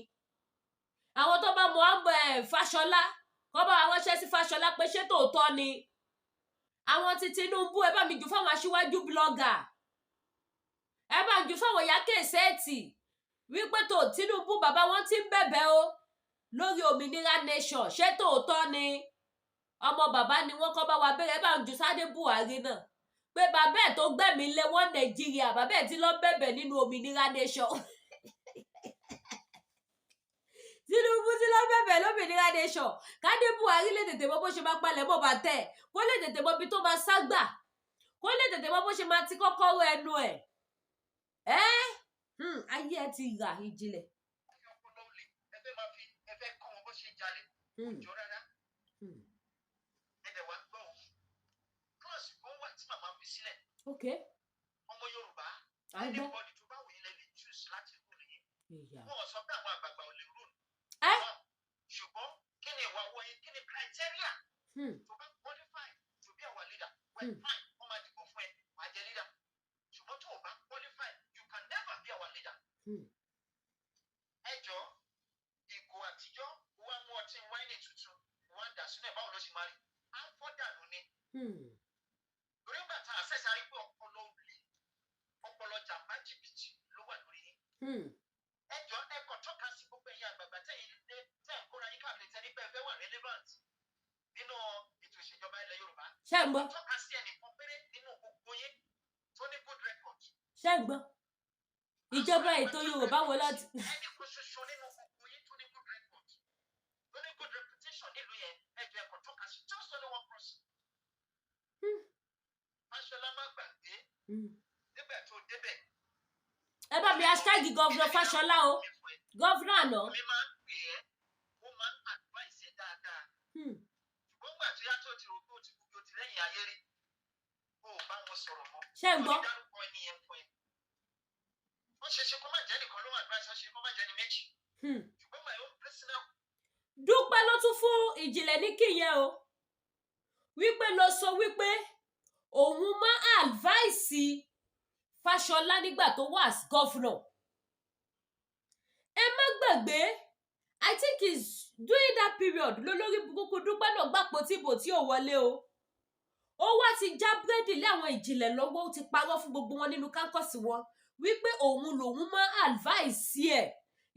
àwọn tó bá mọ Fáṣọlá kọ́ bá wọn ṣẹ́ sí Fáṣọlá pé ṣé tòótọ́ ni àwọn ti Tinubu ẹ bá mi jù fáwọn aṣíwájú blogger ẹ bá jù fáwọn ìyá Kèsẹ́ẹ̀tì wípé tó Tinubu bàbá wọn ti ń bẹ̀bẹ̀ o lórí Òmìnira nation ṣé tòótọ́ ni ọmọ bàbá ni wọ́n kọ́ bá wa bẹ̀rẹ̀ bá ń ju Sádé Buhari náà pé bàbá ẹ̀ tó gbẹ̀mí lé wọ́n Nàìjíríà bàbá ẹ̀ ti lọ bẹ̀bẹ̀ nínú Òmìnira nation. Tinubu ti lọ bẹ̀bẹ̀ lómìnira nation Sádé Buhari lè tètè mọ bó ṣe máa palẹ̀ mọ́ bàtẹ́ kó lè tètè mọ ibi tó máa ságbà kó lè tètè mọ bó ṣe máa ti kọ́kọ́rọ́ ẹnu ẹ̀ ayé ẹ ti rà ìjìnlẹ̀. ẹ fẹ́ kọ́ wọn bó ṣe jalè jọ rárá. Okay. ọmọ Yorùbá anybody tó bá wù yín lè choose láti rú nìyí. wọ́n sọ pé àwọn àgbààgbà ò lè rú. ṣùgbọ́n kí ni ìwà wọ̀nyí kí ni criteria tó bá qualify to be our leader well fine wọ́n máa dìbò fún ẹ máa jẹ leader ṣùgbọ́n tó o bá qualify you can never be our leader. ẹ jọ ìgò àtijọ́ wọ́n mú ọtí wáìnì tuntun wọ́n dà sílẹ̀ báwo ló ṣe máa rí á fọ́ dànù ni. lórí ìgbà tá a ṣẹ̀ṣẹ̀ rí pé ọpọlọ jàmbá jìbìtì ló wà ẹjọ́ ẹ̀kọ́ tọ́ka sí gbogbo ẹ̀yin àgbààgbà tẹ̀yìn tẹ̀ ń kóra yín káàkiri tẹ̀ nípa ẹ̀fẹ́ wà relevant nínú ètò ìṣèjọba ilẹ̀ Yorùbá. ṣé ń gbọ́. tọ́ka sí ẹnìkan péré nínú gbogbo yín tó ní good record. ṣé ń gbọ́. ìjọba ètò Yorùbá wo láti. ẹnìkan ṣoṣo nínú gbogbo yín tó ní good record tó ní good reputation nílùú yẹn ẹjọ́ ẹ̀kọ́ tọ́ka sí just only one person. Fáṣọlá má gbàgbé nígbà tó débẹ̀. ẹ bá mi hashtag gọ́vnà Fáṣọlá o gọ́vnà àná. mi máa ń pè é ó máa ń advice ẹ dáadáa. ṣùgbọ́n gbà tó yàtọ̀ tí o ti gbogbo ti lẹ́yìn ayé rí o ò bá wọn sọ̀rọ̀ mọ́. ṣé ń gbọ́. ó dárúkọ ẹni yẹn fún ẹ. wọ́n ṣe ṣe kó má jẹ́ nìkan ló wà advice wọ́n ṣe kó má jẹ́ ní méjì. ṣùgbọ́n my own personal. Dúpẹ́ ló tún fún Ìjìnlẹ̀ ní kíyẹn o wípé ló sọ wípé òun máa advice Fáṣọlá nígbà tó wà as governor. ẹ má gbàgbé I think is during that period lólórí burúkú Dúpẹ́ náà gbàpò tìbò tí ò wọlé o. ó wá ti já búrẹ́dì lé àwọn Ìjìnlẹ̀ lọ́wọ́ ó ti parọ́ fún gbogbo wọn nínú kánkọ́sì wọn wípé òun lòun máa advice ẹ̀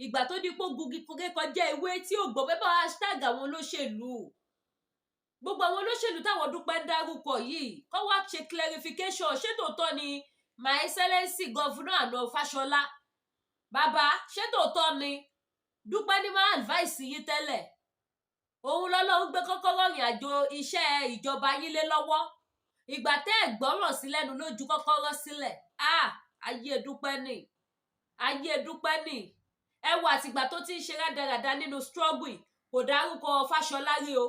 ìgbà tó di pé gugi kọjá ewé tí ò gbọ́ bẹ́ẹ̀ bá hashtag àwọn olóṣèlú gbogbo àwọn olóṣèlú táwọn Dúpẹ́ ń dárúkọ yìí kọ́ wá ṣe clarification ṣé tòótọ́ ni my excellency governor àná Fáṣọlá bàbá ṣé tòótọ́ ni Dúpẹ́ ní máa advice yín tẹ́lẹ̀ òun lọ́lọ́run gbé kọ́kọ́rọ́ ìrìn àjò iṣẹ́ ìjọba yín lé lọ́wọ́ ìgbà tẹ́ ẹ̀ gbọ́rọ̀ sí lẹ́nu lójú kọ́kọ́rọ́ sílẹ̀ ayé Dúpẹ́ ni ẹ wo àtìgbà tó ti ń ṣe rádaràda nínú struggle kò dárúkọ Fáṣọlá rí o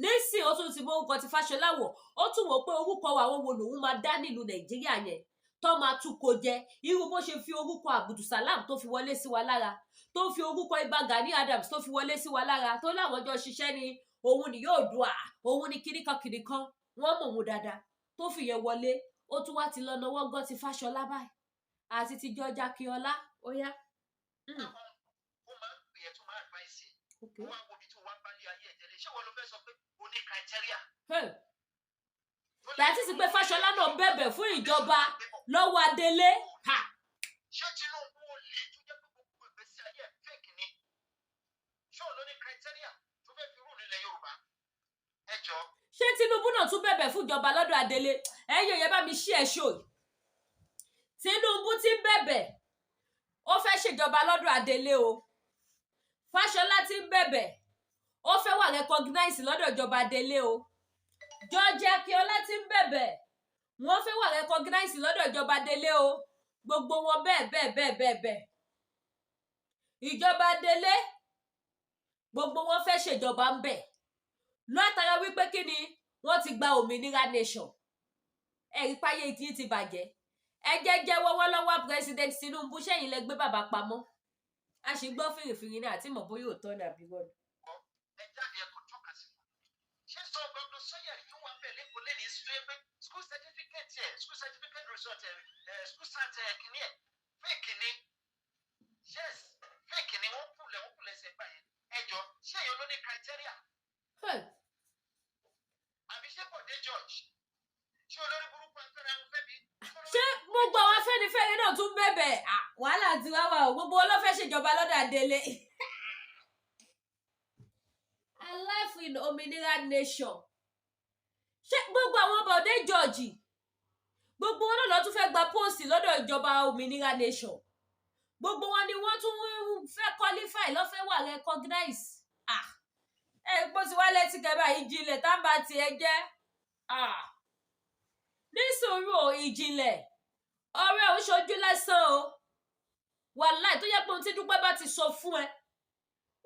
nísìn ó tún ti mọ orúkọ ti Fáṣọlá wọ̀ ó tún wò pé orúkọ àwọn wo lòun máa dá nílùú Nàìjíríà yẹn tó máa tún kó jẹ irú bó ṣe fi orúkọ Abdulsalam tó fi wọlé sí wa lára tó fi orúkọ Ìbà Gani Adams tó fi wọlé sí wa lára tó láwọn jọ ṣiṣẹ́ ni òun ni yóò dùn òun ni kìnìkan wọ́n mọ̀ òun dáadáa tó fi yẹn wọlé ó tún wá ti lọ náwó gán ti Fáṣọlá báyìí àti ti George Akínọlá ó yá. ó máa ń pè é tó máa advice ẹ wọ́n á wo ibi tí wọ́n bá lé ayé ẹ̀ tẹ́lẹ̀ ṣé wọ́n ló fẹ́ sọ pé o ní criteria. láti sì pé Fáṣọlá náà bẹ̀bẹ̀ fún ìjọba lọ́wọ́ Adélé. ṣé Tinubu ò lè tó jẹ́ pé gbogbo ìgbésí ayé ẹ̀ fake ni ṣé òun ló ní criteria tó fẹ́ fi rú nílẹ̀ Yorùbá ẹ jọ. ṣé Tinubu náà tún bẹ̀bẹ̀ fún ìjọba lọ́dọ̀ Adélé ẹ̀yìn òye bá mi ṣí ẹ̀ ṣó Tinubu ti ń bẹ̀bẹ̀ ó fẹ́ ṣèjọba lọ́dọ̀ Adélé o Fáṣọlá ti ń bẹ̀bẹ̀ ó fẹ́ wà recognize lọ́dọ̀ ìjọba Adélé o George Akínọlá ti ń bẹ̀bẹ̀ wọ́n fẹ́ wà recognize lọ́dọ̀ ìjọba Adélé o gbogbo wọn bẹ́ẹ̀ ìjọba Adélé gbogbo wọn fẹ́ ṣèjọba ń bẹ̀ látara wípé kí ni wọ́n ti gba òmìnira nation ẹ̀rí páyé tí ti bàjẹ́ ẹ jẹ́ wọ́wọ́lọ́wọ́ president Tinubu ṣẹ́yìn lẹ gbé bàbá pamọ́ a sì gbọ́ fìrìfìrì ní àti mọ̀ bóyá òótọ́ ní àbí wọ́n. ẹ jáde ẹ kò tọ́ka sí wọn ṣé sọ gbọdọ sọyà yìí wà bẹ́ẹ̀ lẹ́kọ̀ọ́ lẹ́ni ìṣúlẹ̀ school certificate result school cert kìíní ẹ̀ fake ni yes fake ni wọ́n kúlẹ̀ ṣe báyìí ẹjọ́ ṣé èèyàn ló ní criteria àbí ṣé kò dé George ṣé olórí burúkú afẹ́rẹ́ àwọn fẹ́ bí. ṣé gbogbo àwọn Afẹ́nifẹ́re náà tún bẹ̀bẹ̀ wàhálà ti wá wà o gbogbo ọlọ́fẹ́ ṣèjọba lọ́dọ̀ Adélé. Alive in òmìnira nation ṣé gbogbo àwọn bọ̀dé George gbogbo wọn náà lọ tún fẹ́ gba póòsì lọ́dọ̀ ìjọba òmìnira nation gbogbo wọn ni wọ́n tún fẹ́ qualify lọ́fẹ́ wà recognize gbọ́ ti wá létí kẹba Ìjìnlẹ̀ tábà tiẹ̀ jẹ́ nísòro Ìjìnlẹ̀ ọ̀rẹ́ ò ṣojú lásán o wàláì tó yẹ pé ohun tí Dúpẹ́ bá ti sọ fún ẹ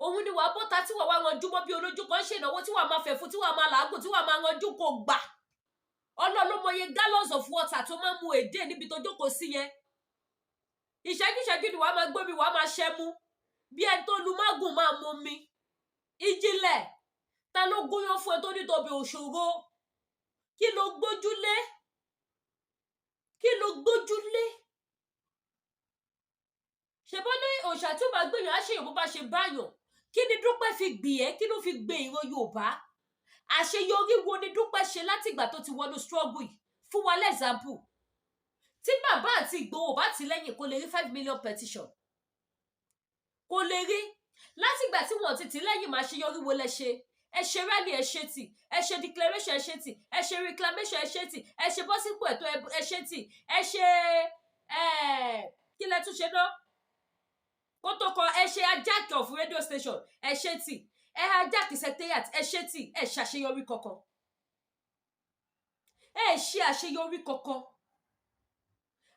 òun ni wàá bọ́ta tí wàá wá ranjú mọ́ bí olójú kan ṣe ìnáwó tí wàá máa fẹ̀ fún tí wàá máa làágùn tí wàá máa ranjú kò gbà ọlọ́lọ́mọye gallons of water tó máa mu èdè níbi tó jókòó sí yẹn ìṣẹ́jú ni wàá máa gbómi wàá máa ṣẹ́mú bí ẹni tó lu mágùn máa mu mi Ìjìnlẹ̀ ta ló gúnyán fún ẹ tó nítorí òṣòro kí ló gbójúlé ṣebọ́ ní òòṣà tí ó bá gbìyàn á ṣe ìbò bá ṣe báyàn kí ni Dúpẹ́ fi gbì ẹ́ kí ló fi gbé ìran Yorùbá àṣeyọrí wo ni Dúpẹ́ ṣe láti ìgbà tó ti wọnú struggle yìí fún wa lẹ́sàmpù tí bàbá àti Ìgbòho bá ti lẹ́yìn kó lè rí 5 million petition kò lè rí látìgbà tí wọ́n ti tì lẹ́yìn máa ṣe yọrí wo lẹ ṣe ẹ ṣe rally ẹ ṣe tì ẹ ṣe declaration ẹ ṣe tì ẹ ṣe reclamation ẹ ṣe tì ẹ ṣe bọ́sípò ẹ̀tọ́ ẹ ṣe tì ẹ ṣe kí lẹ tún ṣe náà kótókọ ẹ ṣe ajáàkì of radio station ẹ ṣe tì ẹ ajáàkì secretariat ẹ ṣe tì ẹ ṣàṣeyọrí kankan ẹ ṣe àṣeyọrí kankan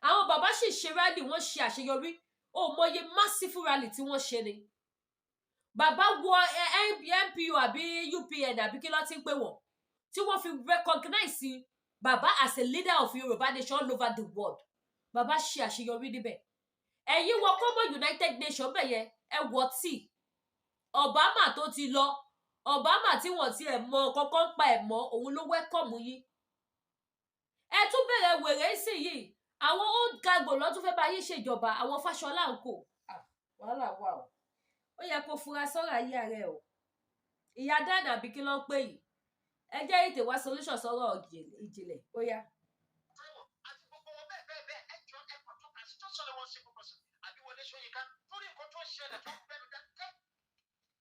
àwọn bàbá sì ṣe rally wọ́n ṣe àṣeyọrí ó mọye massive rally tí wọ́n ṣe ni bàbá wọ MPO àbí UPN àbí kí ló ti ń pè wọ́n tí wọ́n fi recognize bàbá as a leader of Yorùbá nation all over the world bàbá ṣe àṣeyọrí níbẹ̀ ẹ̀yin wọ Common United Nations bẹ̀yẹ ẹ wọ tí Obama tó ti lọ Obama tí wọ́n ti ẹ̀ mọ kankan pa ẹ̀ mọ́ òun ló welcome yín ẹ tún bẹ̀rẹ̀ wèrè sí yìí àwọn old cargo ló tún fẹ́ bá yín ṣèjọba àwọn Fáṣọlá ń kò wàhálà wà ó yẹ kó fura sọ́rọ̀ ayé rẹ o ìyá dáná àbí kí ló ń pè yìí ẹ jẹ́ ètè wá solution sọ́rọ̀ ìjìnlẹ̀ ó yá. àti gbogbo wọn bẹ́ẹ̀ ẹ jọ ẹ kàn tó kà sí tó sọ̀rọ̀ wọn sí gbogbo àbí Wọlé Ṣóyínká lórí nǹkan tó ṣẹlẹ̀ tó bẹ́ẹ̀ dá tẹ́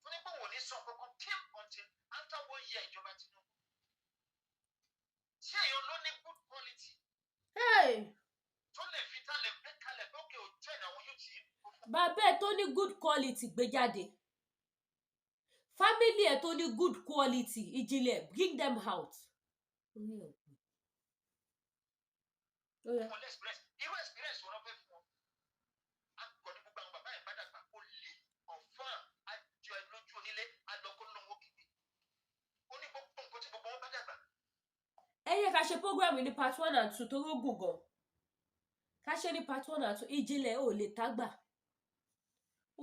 fún nígbà wò ní sọ kankan came until after 1 year ìjọba Tinubu ṣé èèyàn ló ní good quality tó lè fi tá lè gbé kalẹ̀ lókè òjò ìnáwó yóò ti bàbá ẹ tó ní good quality gbé jáde family ẹ tó ní good quality ìjìnlẹ̀ bring them out. irú experience wọn fẹ́ fún ọ akọ ní gbogbo àwọn bàbá ẹ̀ bàdàgbà ó lè ọ̀fọ́n àjọ ẹ̀ lójú onílé alọ́kọ́ lọ́wọ́ kìíní ó ní gbogbo nǹkan tí gbogbo wọn bàdàgbà. ẹ yẹ ká ṣe program ní part 1 and 2 tó rógùn gan ká ṣe ní part 1 and 2 ìjìnlẹ̀ ò lè tágbà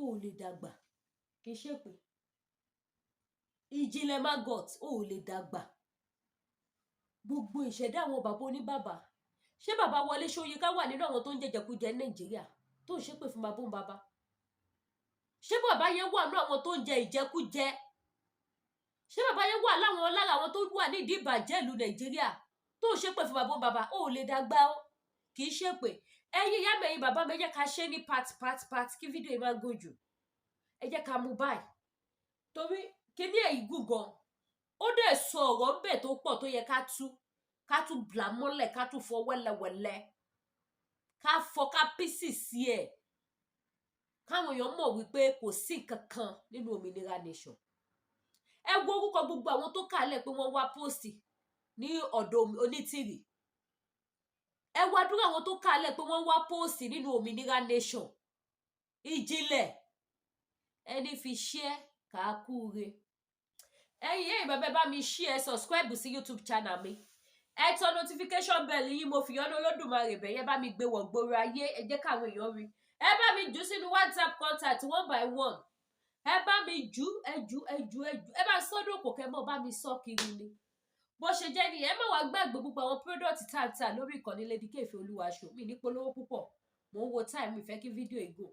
ò lè dàgbà kì í ṣe pé ìjìnlẹ̀ maggot ò lè dàgbà gbogbo ìṣẹ̀dá àwọn bàbá oníbàbà ṣé bàbá Wọlé Ṣóyínká wà nínú àwọn tó ń jẹjẹkújẹ ní Nàìjíríà tó ń ṣépè fún bàbá òun bàbá ṣé bàbá yẹn wà nínú àwọn tó ń jẹ ìjẹkújẹ ṣé bàbá yẹn wà lára àwọn tó wà nídìí ìbàjẹ́ ìlú Nàìjíríà tó ń ṣépè fún bàbá òun bàbá ò lè dàgbà ó kì í ṣépè ẹ̀yin ìyá mẹ̀yin bàbá mi ẹ jẹ́ ká ṣe ní part kí fídíò yìí máa gùn jù ẹ jẹ́ ká mú báyìí torí kíní èyí gùn gan ó dẹ̀ sọ ọ̀rọ̀ ń bẹ̀ tó pọ̀ tó yẹ ká tú bla mọ́lẹ̀ ká tú fọ wẹ́lẹ́wẹ́lẹ́ ká fọ ká písì sí ẹ̀ káwọn èèyàn mọ̀ wípé kò sí kankan nínú Òmìnira Nation ẹ wo orúkọ gbogbo àwọn tó kàlẹ̀ pé wọ́n wá póòsì ní ọ̀dọ̀ Onítìrì ẹ wá dúró àwọn tó kàlẹ̀ pé wọ́n wá póòsì nínú Òmìnira Nation ìjìnlẹ̀ ẹni fi ṣẹ́ kàákúre ẹ̀yin ẹ̀yin bàbá bá mi share subscribe sí YouTube channel mi ẹ tọ notification bell yìí mo fi yọ́nú Olódùmarè bẹ̀yẹ bá mi gbé wọ̀ gbòòrò ayé ẹ jẹ́ káwọn èèyàn rí ẹ bá mi jù sínú WhatsApp contact 1 by 1 ẹ bá mi jù ẹ bá sọ́dọ̀ òkò kẹ́ mọ́ bá mi sọ kiri ni bó ṣe jẹ́ ni ẹ má wá gbàgbé gbogbo àwọn product tààtà lórí ìkànnì Lady K Ìfẹ́ Olúwaṣọ mi ní polówó púpọ̀ mò ń wo time mi fẹ́ kí fídíò ìgò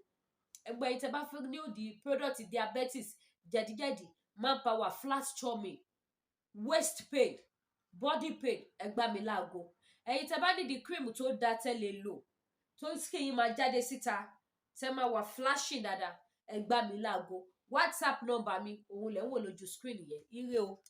ẹgbẹ́ yìí tẹ bá fẹ́ ní òdì product diabetes jẹ̀díjẹ̀dí manpower flat tummy waist pain body pain ẹgbà mi láago ẹ̀yin tẹ bá nídìí cream tó da tẹ́lẹ̀ lò tó skin yín máa jáde síta tẹ máa wà flashing dáadáa ẹgbà mi láago WhatsApp number mi òun lẹ ń wò lójú screen yẹn ire o.